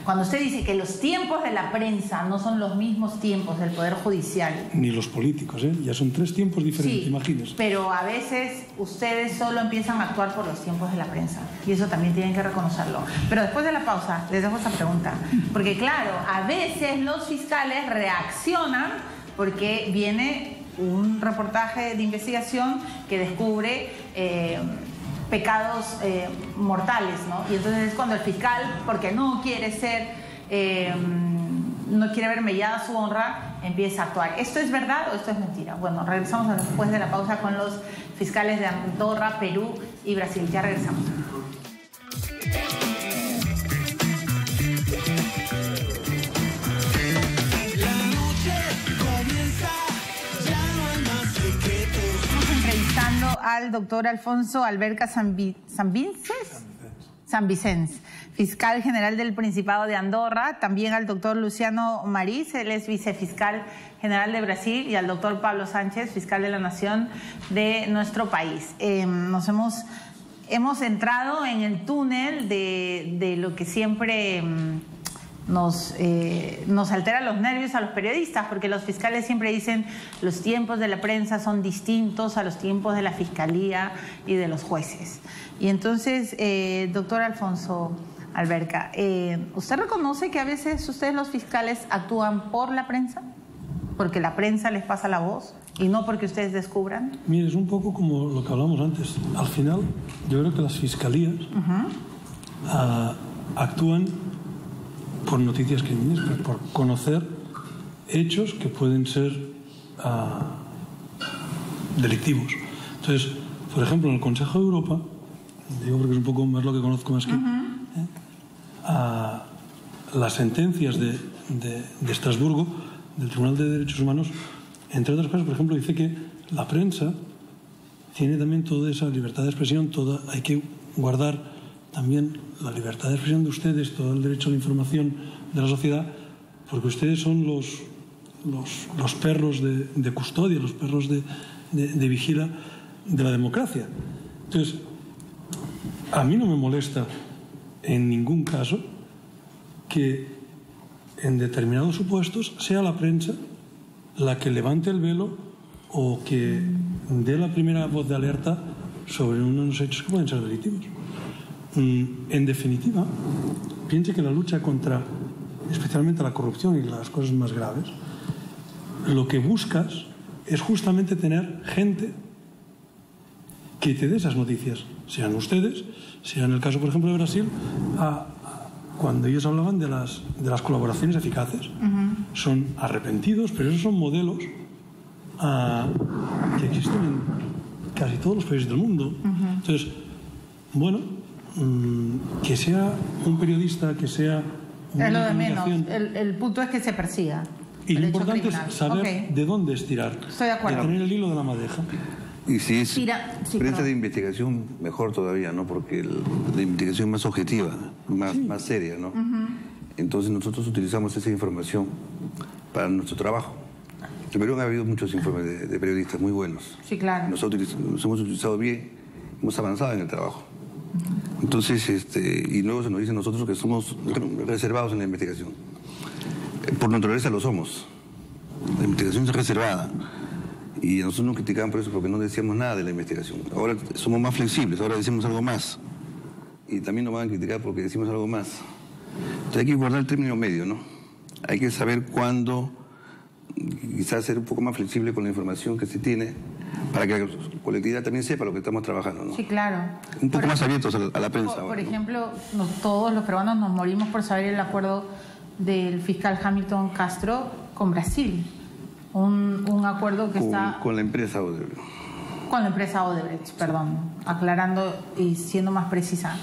Cuando usted dice que los tiempos de la prensa no son los mismos tiempos del Poder Judicial... Ni los políticos, ¿eh? Ya son 3 tiempos diferentes, imagínese. Pero a veces ustedes solo empiezan a actuar por los tiempos de la prensa. Y eso también tienen que reconocerlo. Pero después de la pausa, les dejo esta pregunta. Porque claro, a veces los fiscales reaccionan porque viene un reportaje de investigación que descubre... pecados mortales, ¿no? Y entonces es cuando el fiscal, porque no quiere no quiere ver mellada su honra, empieza a actuar. ¿Esto es verdad o esto es mentira? Bueno, regresamos después de la pausa con los fiscales de Andorra, Perú y Brasil. Ya regresamos. Al doctor Alfonso Alberca Sanvicens, fiscal general del Principado de Andorra, también al doctor Luciano Mariz, él es vicefiscal general de Brasil, y al doctor Pablo Sánchez, fiscal de la Nación de nuestro país. Hemos entrado en el túnel de lo que siempre... Nos altera los nervios a los periodistas, porque los fiscales siempre dicen los tiempos de la prensa son distintos a los tiempos de la fiscalía y de los jueces. Y entonces, doctor Alfonso Alberca, ¿usted reconoce que a veces ustedes los fiscales actúan por la prensa? ¿Porque la prensa les pasa la voz y no porque ustedes descubran? Mire, es un poco como lo que hablamos antes. Al final, yo creo que las fiscalías actúan por noticias criminales, por conocer hechos que pueden ser delictivos. Entonces, por ejemplo, en el Consejo de Europa, digo porque es un poco más lo que conozco más que las sentencias de Estrasburgo, del Tribunal de Derechos Humanos, entre otras cosas, por ejemplo, dice que la prensa tiene también toda esa libertad de expresión, hay que guardar también la libertad de expresión de ustedes, todo el derecho a la información de la sociedad, porque ustedes son los perros de custodia, los perros de vigila de la democracia. Entonces, a mí no me molesta en ningún caso que en determinados supuestos sea la prensa la que levante el velo o que dé la primera voz de alerta sobre unos hechos que pueden ser delictivos. En definitiva, piense que la lucha contra especialmente la corrupción y las cosas más graves, lo que buscas es justamente tener gente que te dé esas noticias, sean ustedes, sea en el caso, por ejemplo, de Brasil, cuando ellos hablaban de las colaboraciones eficaces. Son arrepentidos, pero esos son modelos que existen en casi todos los países del mundo. Entonces, bueno, que sea un periodista, que sea una es lo de menos. comunicación. El punto es que se persiga. Y lo importante es saber de dónde estirar. Estoy de acuerdo. De tener el hilo de la madeja. Y si es prensa perdón. De investigación, mejor todavía, ¿no? Porque la investigación más objetiva, más seria, ¿no? Entonces nosotros utilizamos esa información para nuestro trabajo. En Perú ha habido muchos informes de periodistas muy buenos. Sí, claro. Nosotros los hemos utilizado bien, hemos avanzado en el trabajo. Entonces, y luego se nos dice a nosotros que somos reservados en la investigación. Por naturaleza lo somos. La investigación es reservada. Y a nosotros nos criticaban por eso, porque no decíamos nada de la investigación. Ahora somos más flexibles, ahora decimos algo más. Y también nos van a criticar porque decimos algo más. Entonces hay que guardar el término medio, ¿no? Hay que saber cuándo, quizás ser un poco más flexible con la información que se tiene, para que la colectividad también sepa lo que estamos trabajando, ¿no? Sí, claro. Un poco más abiertos a la prensa. Por ejemplo, todos los peruanos nos morimos por saber el acuerdo del fiscal Hamilton Castro con Brasil. Un acuerdo que está... Con la empresa Odebrecht. Con la empresa Odebrecht, perdón, aclarando y siendo más precisa.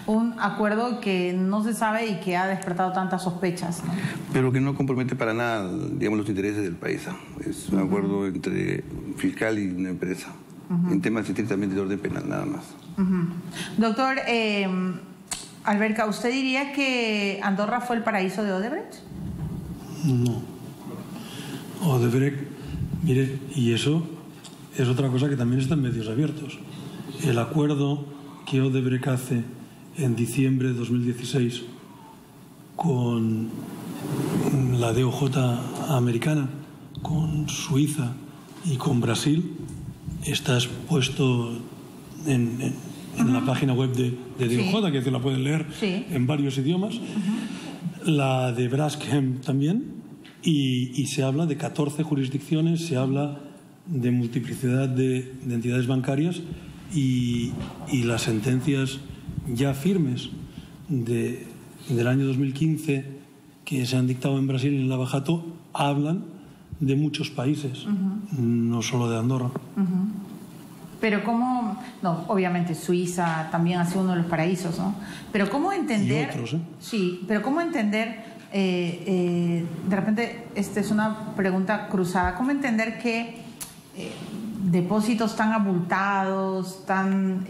Un acuerdo que no se sabe y que ha despertado tantas sospechas, ¿no? Pero que no compromete para nada, digamos, los intereses del país. Es un acuerdo entre fiscal y una empresa, en temas estrictamente de orden penal, nada más. Doctor Alberca, ¿usted diría que Andorra fue el paraíso de Odebrecht? No. Odebrecht, mire, y eso es otra cosa que también está en medios abiertos. El acuerdo que Odebrecht hace en diciembre de 2016 con la DOJ americana, con Suiza y con Brasil, está expuesto en la página web de DOJ, que se la pueden leer en varios idiomas, la de Braskem también, y se habla de 14 jurisdicciones, se habla de multiplicidad de entidades bancarias y las sentencias ya firmes del año 2015 que se han dictado en Brasil y en Lava-Jato hablan de muchos países, no solo de Andorra. Pero cómo, no, obviamente Suiza también ha sido uno de los paraísos, ¿no? Pero cómo entender, y otros, ¿eh? Sí, pero cómo entender, de repente, esta es una pregunta cruzada, ¿cómo entender que depósitos tan abultados, tan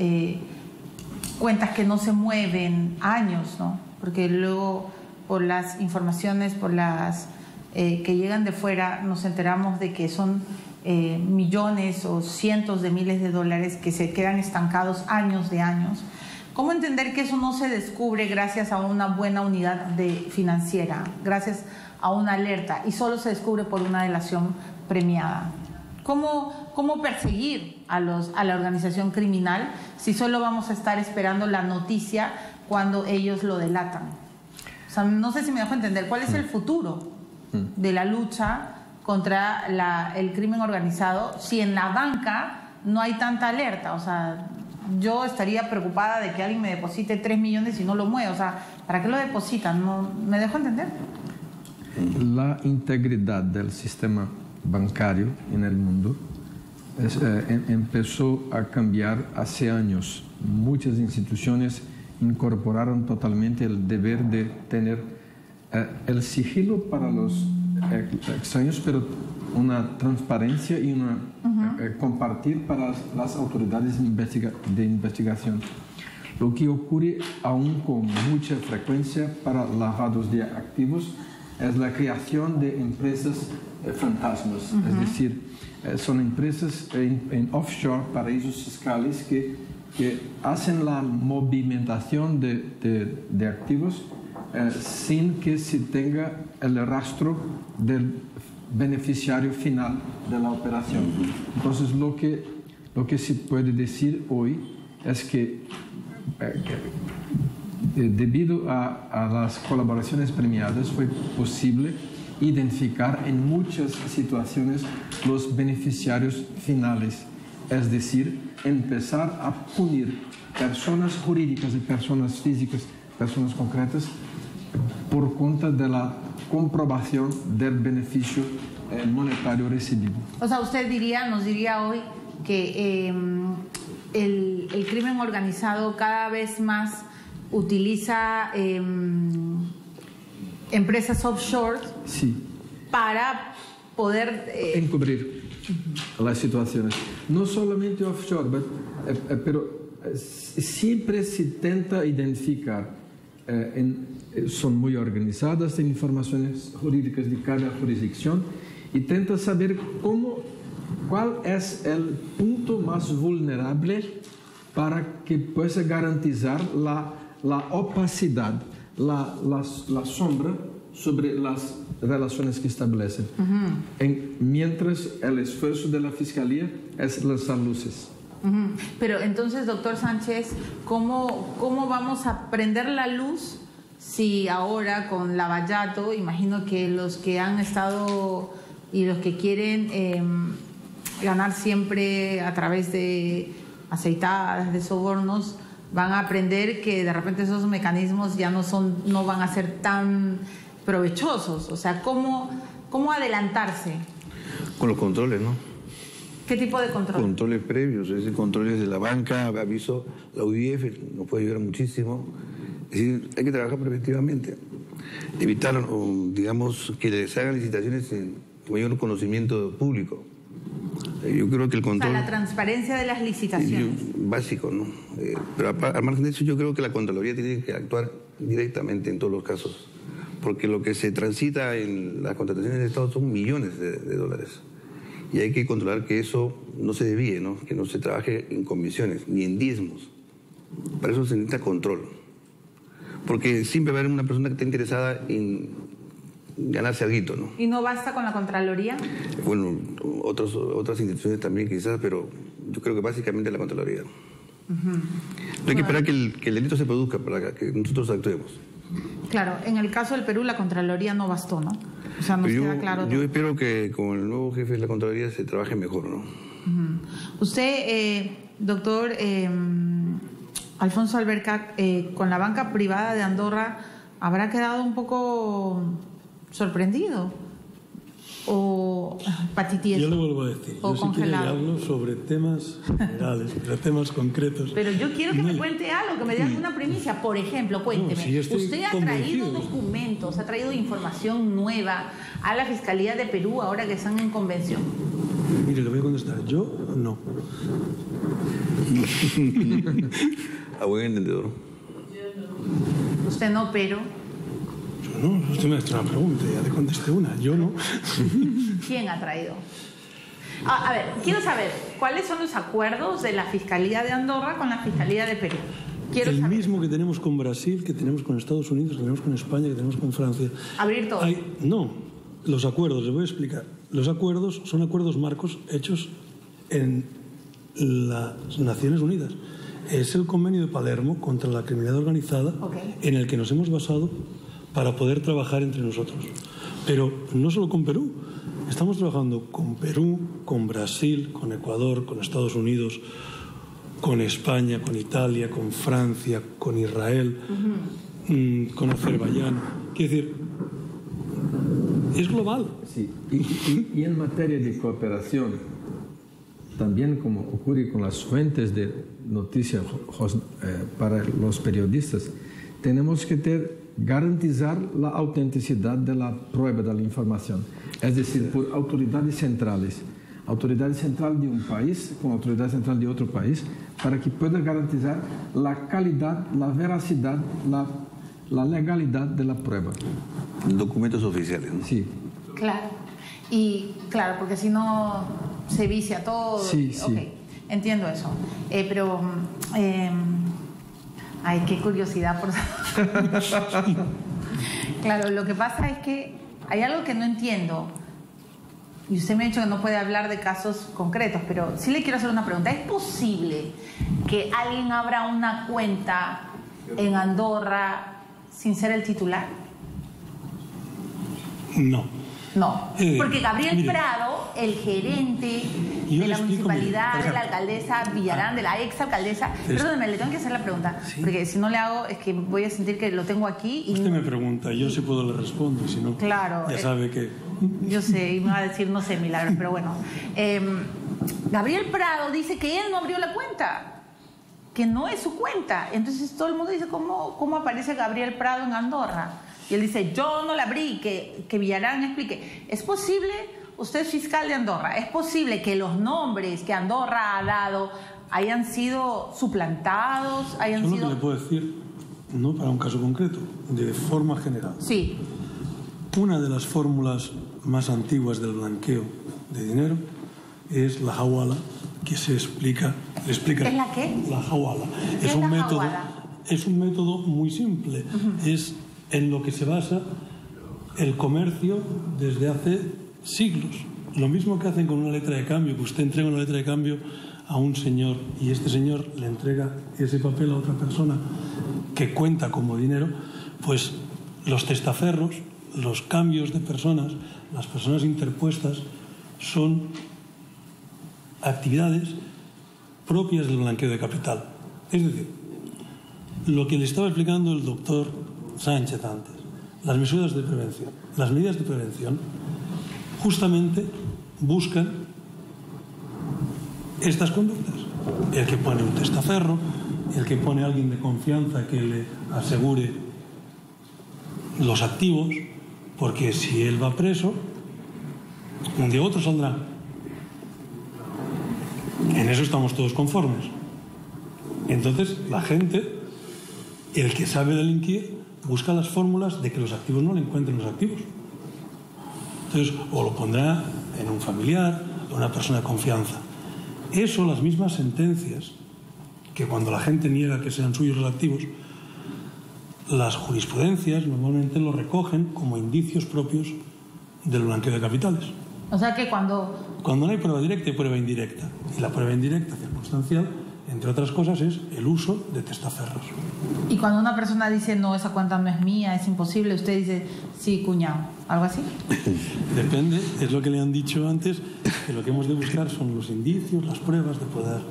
cuentas que no se mueven años, ¿no? Porque luego por las informaciones, por las que llegan de fuera, nos enteramos de que son millones o cientos de miles de dólares que se quedan estancados años de años. ¿Cómo entender que eso no se descubre gracias a una buena unidad financiera, gracias a una alerta, y solo se descubre por una delación premiada? ¿Cómo perseguir a la organización criminal si solo vamos a estar esperando la noticia cuando ellos lo delatan? O sea, no sé si me dejo entender. ¿Cuál es el futuro de la lucha contra el crimen organizado si en la banca no hay tanta alerta? O sea, yo estaría preocupada de que alguien me deposite 3 millones y no lo mueve. O sea, ¿para qué lo depositan? ¿No? ¿Me dejo entender? La integridad del sistema bancario en el mundo empezó a cambiar hace años. Muchas instituciones incorporaron totalmente el deber de tener el sigilo para los extraños, pero una transparencia y una compartir para las autoridades de investigación. Lo que ocurre aún con mucha frecuencia para lavados de activos es la creación de empresas fantasmas, es decir, son empresas en offshore, paraísos fiscales, que hacen la movimentación de activos sin que se tenga el rastro del beneficiario final de la operación. Entonces, lo que se puede decir hoy es que debido a las colaboraciones premiadas fue posible identificar en muchas situaciones los beneficiarios finales, es decir, empezar a punir personas jurídicas y personas físicas, personas concretas, por cuenta de la comprobación del beneficio monetario recibido. O sea, usted nos diría hoy que el crimen organizado cada vez más utiliza empresas offshore, sí, para poder encubrir las situaciones. No solamente offshore, pero siempre se intenta identificar, son muy organizadas en informaciones jurídicas de cada jurisdicción, y tenta saber cuál es el punto más vulnerable para que pueda garantizar la opacidad, la sombra sobre las relaciones que establecen. Mientras el esfuerzo de la Fiscalía es lanzar luces. Pero entonces, doctor Sánchez, ¿cómo vamos a prender la luz si ahora con Lava-Jato, imagino que los que han estado y los que quieren ganar siempre a través de aceitadas, de sobornos, van a aprender que de repente esos mecanismos ya no van a ser tan provechosos. O sea, ¿cómo adelantarse? Con los controles, ¿no? ¿Qué tipo de control? Controles previos, es decir, controles de la banca, aviso, la UIF nos puede ayudar muchísimo. Es decir, hay que trabajar preventivamente, evitar, digamos, que les hagan licitaciones sin mayor conocimiento público. Yo creo que el control... O sea, la transparencia de las licitaciones. Básico, ¿no? Pero al margen de eso, yo creo que la Contraloría tiene que actuar directamente en todos los casos, porque lo que se transita en las contrataciones del Estado son millones de dólares. Y hay que controlar que eso no se desvíe, ¿no? Que no se trabaje en comisiones ni en diezmos. Para eso se necesita control. Porque siempre va a haber una persona que esté interesada en ganarse algo, ¿no? ¿Y no basta con la Contraloría? Bueno, otras instituciones también quizás, pero yo creo que básicamente la Contraloría. No hay que esperar que el delito se produzca para que nosotros actuemos. Claro, en el caso del Perú la Contraloría no bastó, ¿no? O sea, nos queda claro. Yo espero que con el nuevo jefe de la Contraloría se trabaje mejor, ¿no? Usted, doctor Alfonso Alberca, con la banca privada de Andorra, ¿habrá quedado un poco sorprendido? ¿O patitieso? Yo le vuelvo a decir, yo si quiere le hablo sobre temas generales, pero temas concretos. Pero yo quiero que me cuente algo, que me dé alguna primicia. Por ejemplo, cuénteme, usted ha traído documentos, ha traído información nueva a la Fiscalía de Perú ahora que están en convención. Mire, le voy a contestar, yo no. A buen entendedor. Usted no, pero... No, usted me ha hecho una pregunta, ya le contesté una, yo no. ¿Quién ha traído? A ver, quiero saber, ¿cuáles son los acuerdos de la Fiscalía de Andorra con la Fiscalía de Perú? El mismo que tenemos con Brasil, que tenemos con Estados Unidos, que tenemos con España, que tenemos con Francia. ¿Abrir todo? No, los acuerdos, les voy a explicar. Los acuerdos son acuerdos marcos hechos en las Naciones Unidas. Es el convenio de Palermo contra la criminalidad organizada, en el que nos hemos basado para poder trabajar entre nosotros. Pero no solo con Perú, estamos trabajando con Perú, con Brasil, con Ecuador, con Estados Unidos, con España, con Italia, con Francia, con Israel, con Azerbaiyán. Quiero decir, es global. Sí, y en materia de cooperación, también como ocurre con las fuentes de noticias para los periodistas, tenemos que garantizar la autenticidad de la prueba de la información, es decir, por autoridades centrales, autoridad central de un país con autoridad central de otro país, para que pueda garantizar la calidad, la veracidad, la legalidad de la prueba. Documentos oficiales, ¿no? Sí. Claro. Y claro, porque si no se vicia todo. Sí, sí. Okay, entiendo eso. Pero ay, qué curiosidad por Claro, lo que pasa es que hay algo que no entiendo. Y usted me ha dicho que no puede hablar de casos concretos, pero sí le quiero hacer una pregunta. ¿Es posible que alguien abra una cuenta en Andorra sin ser el titular? No. No, porque Gabriel Prado, el gerente de la municipalidad, de la alcaldesa Villarán, de la exalcaldesa... Perdóneme, le tengo que hacer la pregunta, porque si no le hago es que voy a sentir que lo tengo aquí y... Usted me pregunta, yo si puedo le respondo, si no, claro, ya sabe que... Yo sé, y me va a decir no sé, Milagros, pero bueno. Gabriel Prado dice que él no abrió la cuenta, que no es su cuenta. Entonces todo el mundo dice, ¿cómo aparece Gabriel Prado en Andorra? Y él dice, yo no la abrí, que Villarán explique. ¿Es posible, usted es fiscal de Andorra, es posible que los nombres que Andorra ha dado hayan sido suplantados, hayan sido...? Solo que le puedo decir, no para un caso concreto, de forma general. Sí. Una de las fórmulas más antiguas del blanqueo de dinero es la hawala, que se explica... ¿Es la qué? La hawala. ¿Qué es un la método, hawala? Es un método muy simple. Es en lo que se basa el comercio desde hace siglos. Lo mismo que hacen con una letra de cambio, que usted entrega una letra de cambio a un señor y este señor le entrega ese papel a otra persona que cuenta como dinero, pues los testaferros, los cambios de personas, las personas interpuestas son actividades propias del blanqueo de capital. Es decir, lo que le estaba explicando el doctor Sánchez antes, las medidas de prevención justamente buscan estas conductas. El que pone un testaferro, el que pone a alguien de confianza que le asegure los activos, porque si él va preso, un día u otro saldrá. En eso estamos todos conformes. Entonces, la gente, el que sabe delinquir, busca las fórmulas de que los activos no le encuentren los activos. Entonces, o lo pondrá en un familiar o una persona de confianza. Eso, las mismas sentencias, que cuando la gente niega que sean suyos los activos, las jurisprudencias normalmente lo recogen como indicios propios del blanqueo de capitales. O sea que cuando no hay prueba directa, hay prueba indirecta. Y la prueba indirecta circunstancial, entre otras cosas, es el uso de testaferros. Y cuando una persona dice, no, esa cuenta no es mía, es imposible, usted dice, sí, cuñado, ¿algo así? Depende, es lo que le han dicho antes, que lo que hemos de buscar son los indicios, las pruebas de poder.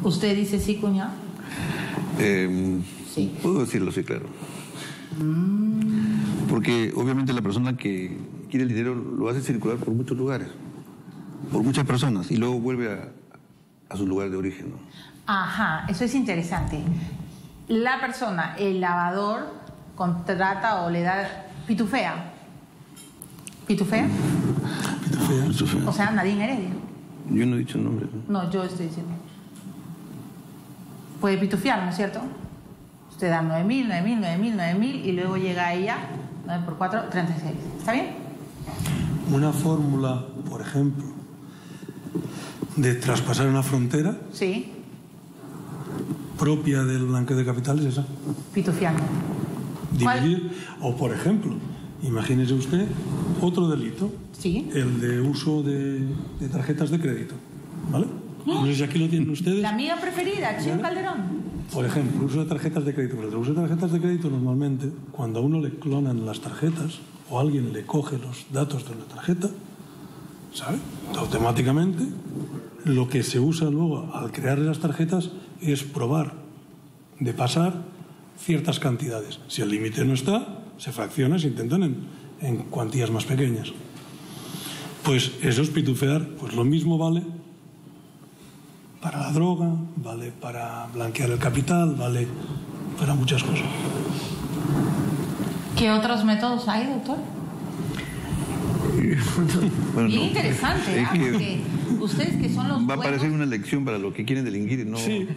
¿Usted dice sí, cuñado? Sí. Puedo decirlo, sí, claro. Porque obviamente la persona que quiere el dinero lo hace circular por muchos lugares, por muchas personas, y luego vuelve a su lugar de origen, ¿no? Ajá, eso es interesante. La persona, el lavador, contrata o le da pitufea. ¿Pitufea? Pitufea. O sea, Nadine Heredia. Yo no he dicho nombre, ¿no? No, yo estoy diciendo. Puede pitufiar, ¿no es cierto? Usted da 9.000, 9.000, 9.000, 9.000 y luego llega ella, 9 por 4, 36. ¿Está bien? Una fórmula, por ejemplo, de traspasar una frontera. Sí. Propia del blanqueo de capitales, esa. Pitufiando. Dividir. O, por ejemplo, imagínese usted otro delito. Sí. El de uso de tarjetas de crédito. ¿Vale? No sé si aquí lo tienen ustedes. La amiga preferida, Chío Calderón. Por ejemplo, uso de tarjetas de crédito. Pero el uso de tarjetas de crédito, normalmente, cuando a uno le clonan las tarjetas o alguien le coge los datos de una tarjeta, ¿sabe? Automáticamente, lo que se usa luego al crear las tarjetas es probar de pasar ciertas cantidades. Si el límite no está, se fracciona, se intentan en cuantías más pequeñas. Pues eso es pitufear. Pues lo mismo vale para la droga, vale para blanquear el capital, vale para muchas cosas. ¿Qué otros métodos hay, doctor? Bueno, bien interesante, es porque ustedes que son los va a buenos... parecer una lección para los que quieren delinquir y no, Sí.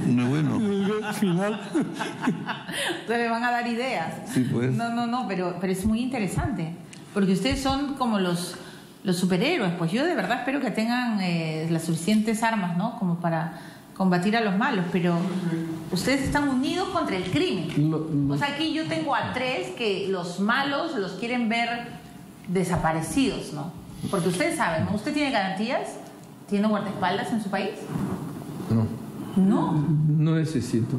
no es bueno. Al final. Entonces me van a dar ideas. Sí, pues. No, pero es muy interesante, porque ustedes son como los superhéroes. Pues yo de verdad espero que tengan las suficientes armas, ¿no? Como para combatir a los malos, pero ustedes están unidos contra el crimen. O sea, aquí yo tengo a 3 que los malos los quieren ver desaparecidos, ¿no? Porque ustedes saben, ¿no? ¿Usted tiene garantías? ¿Tiene guardaespaldas en su país? No. ¿No? No necesito.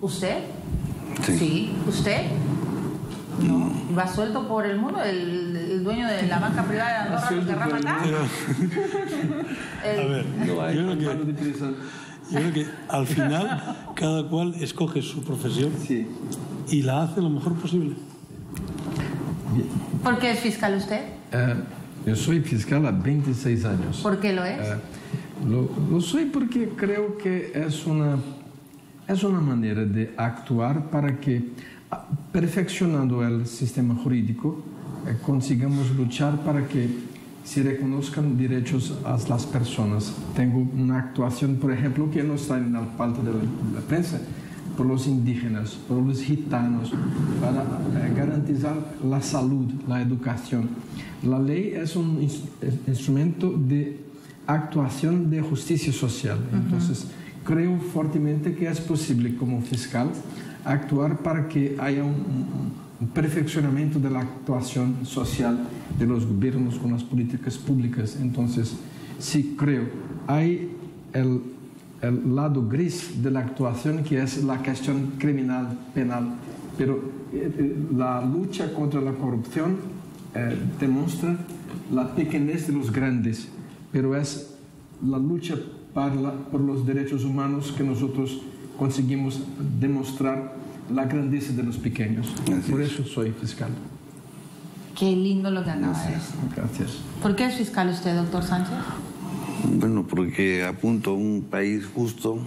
¿Usted? Sí. ¿Usted? No. ¿Va suelto por el mundo? ¿El dueño de la banca privada de Andorra lo querrá matar? A ver, No hay yo creo que al final cada cual escoge su profesión y la hace lo mejor posible. ¿Por qué es fiscal usted? Yo soy fiscal a 26 años. ¿Por qué lo es? Lo soy porque creo que es una manera de actuar para que, perfeccionando el sistema jurídico, consigamos luchar para que se reconozcan derechos a las personas. Tengo una actuación, por ejemplo, que no está en la pauta de la prensa, por los indígenas, por los gitanos, para garantizar la salud, la educación. La ley es un instrumento de actuación de justicia social. Entonces, creo fuertemente que es posible, como fiscal, actuar para que haya un perfeccionamiento de la actuación social de los gobiernos con las políticas públicas. Entonces, sí creo, hay el lado gris de la actuación, que es la cuestión criminal, penal, pero la lucha contra la corrupción demuestra la pequeñez de los grandes, pero es la lucha por los derechos humanos que nosotros conseguimos demostrar la grandeza de los pequeños. Por eso soy fiscal. Qué lindo lo que acaba de decir. Gracias. ¿Por qué es fiscal usted, doctor Sánchez? Bueno, porque apunto a un país justo,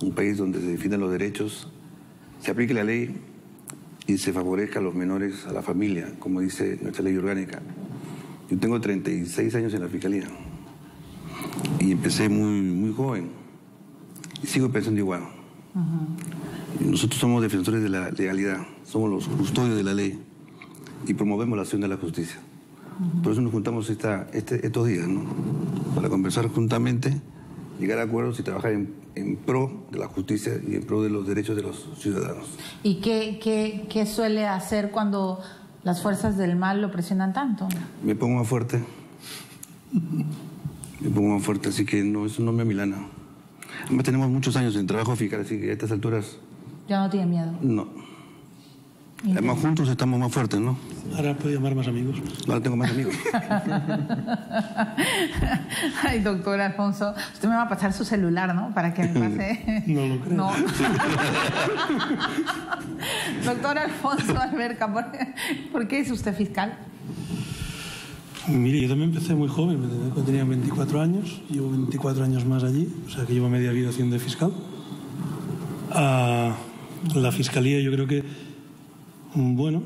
un país donde se definan los derechos, se aplique la ley y se favorezca a los menores, a la familia, como dice nuestra ley orgánica. Yo tengo 36 años en la Fiscalía y empecé muy joven y sigo pensando igual. Nosotros somos defensores de la legalidad, somos los custodios de la ley y promovemos la acción de la justicia. Por eso nos juntamos estos días, ¿no? Para conversar juntamente, llegar a acuerdos y trabajar en pro de la justicia y en pro de los derechos de los ciudadanos. ¿Y qué suele hacer cuando las fuerzas del mal lo presionan tanto? Me pongo más fuerte. Me pongo más fuerte, así que no, eso no me amilana. Además tenemos muchos años en trabajo fiscal, así que a estas alturas... ¿Ya no tiene miedo? No. Además juntos estamos más fuertes, ¿no? Ahora puedo llamar más amigos. Ahora tengo más amigos. Ay, doctor Alfonso, usted me va a pasar su celular, ¿no? Para que me pase... No lo creo. No. Doctor Alfonso Alberca, ¿por qué es usted fiscal? Mire, yo también empecé muy joven, cuando tenía 24 años, llevo 24 años más allí, o sea que llevo media vida haciendo de fiscal. La fiscalía yo creo que, bueno,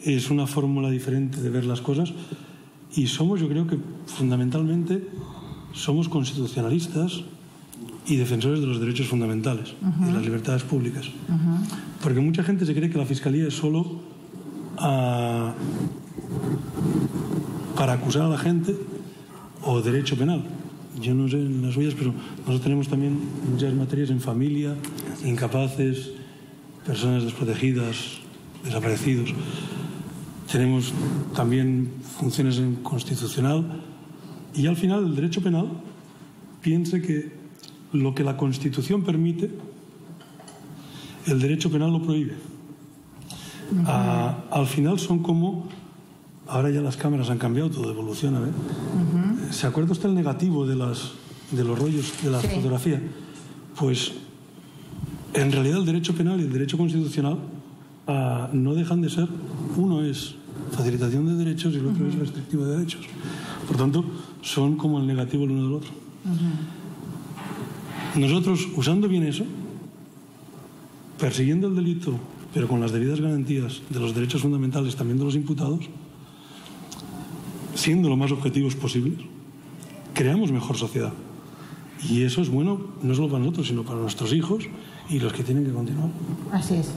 es una fórmula diferente de ver las cosas y somos, yo creo que fundamentalmente, somos constitucionalistas y defensores de los derechos fundamentales y de las libertades públicas. Porque mucha gente se cree que la fiscalía es solo para acusar a la gente o derecho penal. Yo no sé en las suyas, pero nosotros tenemos también muchas materias en familia, incapaces, personas desprotegidas, desaparecidos. Tenemos también funciones en constitucional y al final el derecho penal piensa que lo que la Constitución permite, el derecho penal lo prohíbe. Al final son como... Ahora ya las cámaras han cambiado, todo evoluciona, ¿eh? ¿Se acuerda usted el negativo de los rollos de la fotografía? Pues en realidad el derecho penal y el derecho constitucional no dejan de ser, uno es facilitación de derechos y el otro es restrictivo de derechos. Por tanto, son como el negativo el uno del otro. Nosotros, usando bien eso, persiguiendo el delito, pero con las debidas garantías de los derechos fundamentales también de los imputados, siendo lo más objetivos posibles, creamos mejor sociedad. Y eso es bueno no solo para nosotros, sino para nuestros hijos y los que tienen que continuar. Así es.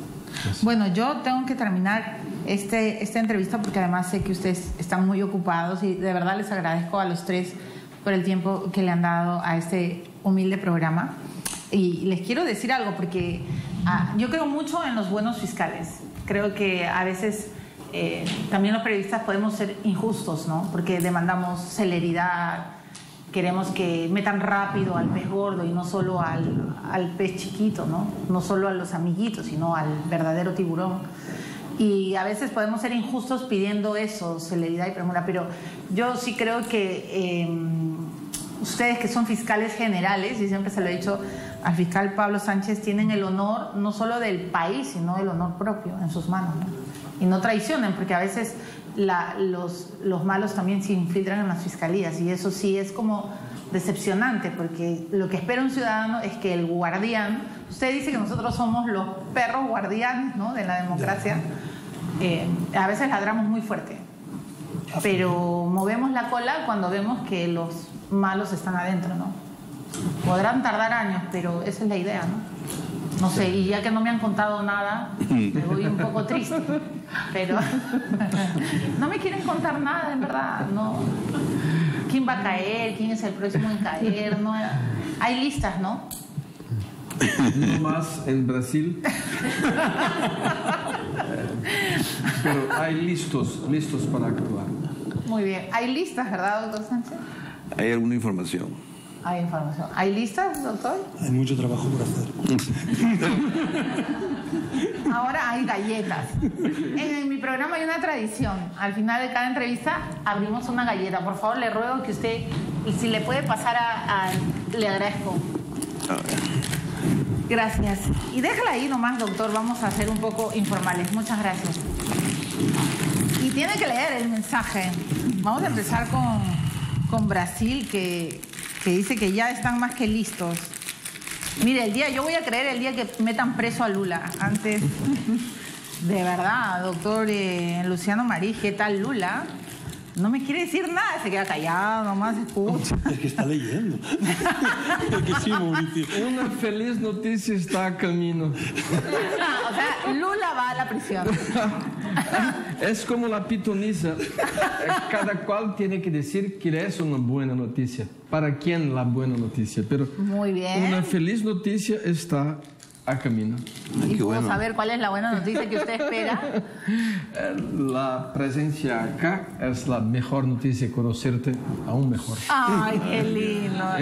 Bueno, yo tengo que terminar esta entrevista porque además sé que ustedes están muy ocupados y de verdad les agradezco a los tres por el tiempo que le han dado a este humilde programa. Y les quiero decir algo porque yo creo mucho en los buenos fiscales. Creo que a veces... también los periodistas podemos ser injustos, ¿no? Porque demandamos celeridad, queremos que metan rápido al pez gordo y no solo al pez chiquito, ¿no? No solo a los amiguitos, sino al verdadero tiburón. Y a veces podemos ser injustos pidiendo eso, celeridad y premura, pero yo sí creo que ustedes que son fiscales generales, y siempre se lo he dicho al fiscal Pablo Sánchez, tienen el honor no solo del país, sino el honor propio en sus manos, ¿no? Y no traicionen, porque a veces los malos también se infiltran en las fiscalías y eso sí es como decepcionante, porque lo que espera un ciudadano es que el guardián, usted dice que nosotros somos los perros guardianes, ¿no?, de la democracia, a veces ladramos muy fuerte, pero movemos la cola cuando vemos que los malos están adentro, ¿no? Podrán tardar años, pero esa es la idea, ¿no? No sé, y ya que no me han contado nada, me voy un poco triste, pero no me quieren contar nada, en verdad, no. ¿Quién va a caer? ¿Quién es el próximo en caer? No, hay listas, ¿no? No más en Brasil. Pero hay listos para actuar. Muy bien. ¿Hay listas, verdad, doctor Sánchez? ¿Hay alguna información? Hay información. ¿Hay listas, doctor? Hay mucho trabajo por hacer. Ahora hay galletas. En mi programa hay una tradición. Al final de cada entrevista abrimos una galleta. Por favor, le ruego que usted Y si le puede pasar le agradezco. Gracias. Y déjala ahí nomás, doctor. Vamos a ser un poco informales. Muchas gracias. Y tiene que leer el mensaje. Vamos a empezar con Brasil, que dice que ya están más que listos. Mire, yo voy a creer el día que metan preso a Lula. Antes, de verdad, doctor Luciano Marí, ¿qué tal Lula? No me quiere decir nada, se queda callado, nomás escucha. Es que está leyendo. Es que sí, Mauricio. Una feliz noticia está a camino. O sea, Lula va a la prisión. Es como la pitoniza. Cada cual tiene que decir que es una buena noticia. ¿Para quién la buena noticia? Pero muy bien. Una feliz noticia está a camino. ¿Y puedo saber cuál es la buena noticia que usted espera? La presencia acá es la mejor noticia, conocerte aún mejor. Ay, qué lindo.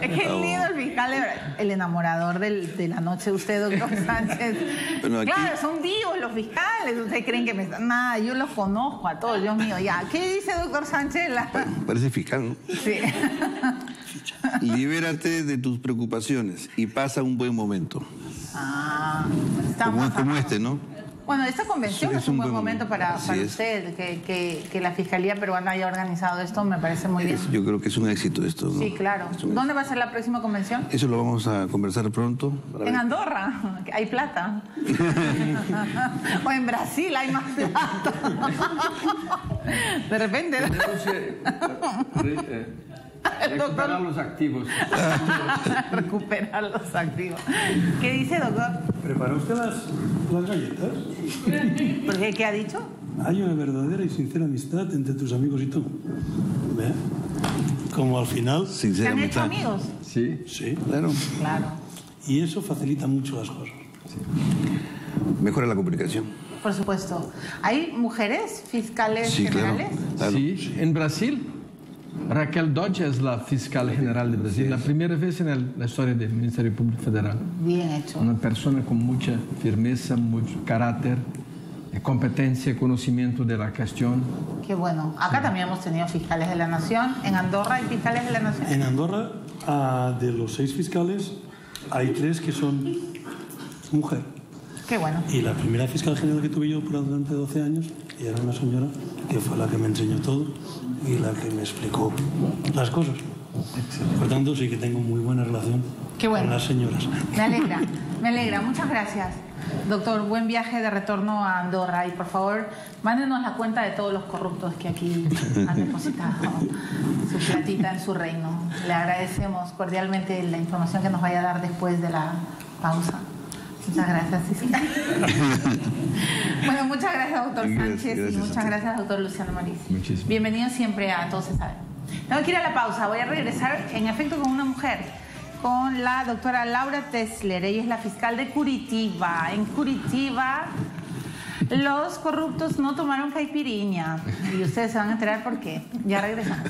Es que lindo el fiscal, el enamorador de la noche, usted, doctor Sánchez. Bueno, aquí... Claro, son vivos los fiscales. Ustedes creen que me están... Nada, yo los conozco a todos, Dios mío. Ya, ¿qué dice, doctor Sánchez? Parece fiscal, ¿no? Sí. Libérate de tus preocupaciones y pasa un buen momento. Como este, ¿no? Bueno, esta convención es un buen momento para usted, que la Fiscalía Peruana haya organizado esto, me parece muy bien. Yo creo que es un éxito esto, ¿no? Sí, claro. ¿Dónde va a ser la próxima convención? Eso lo vamos a conversar pronto. En Andorra, hay plata. O en Brasil hay más plata. De repente... Recuperar los activos. Recuperar los activos. ¿Qué dice, doctor? ¿Prepara usted las galletas? ¿Por qué? ¿Qué ha dicho? Hay una verdadera y sincera amistad entre tus amigos y tú. ¿Ve? Como al final... ¿Se han hecho amigos? Sí. Sí. Claro. Y eso facilita mucho las cosas. Sí. Mejora la comunicación. Por supuesto. ¿Hay mujeres fiscales generales? Claro. Sí, en Brasil... Raquel Dodge es la fiscal general de Brasil, la primera vez en la historia del Ministerio Público Federal. Bien hecho. Una persona con mucha firmeza, mucho carácter, competencia, conocimiento de la cuestión. Qué bueno. Acá también hemos tenido fiscales de la Nación. ¿En Andorra hay fiscales de la Nación? En Andorra, de los 6 fiscales, hay 3 que son mujer. Qué bueno. Y la primera fiscal general que tuve yo durante 12 años era una señora que fue la que me enseñó todo y la que me explicó las cosas. Por tanto, sí que tengo muy buena relación con las señoras. Me alegra. Muchas gracias. Doctor, buen viaje de retorno a Andorra y por favor, mándenos la cuenta de todos los corruptos que aquí han depositado su platita en su reino. Le agradecemos cordialmente la información que nos vaya a dar después de la pausa. Muchas gracias, Cecilia. Bueno, muchas gracias, doctor Sánchez, y muchas gracias, doctor Luciano Marí. Bienvenido siempre a Todos se Sabe. Tengo que ir a la pausa. Voy a regresar, en efecto, con una mujer, con la doctora Laura Tesler. Ella es la fiscal de Curitiba. En Curitiba, los corruptos no tomaron caipirinha. Y ustedes se van a enterar por qué. Ya regresamos.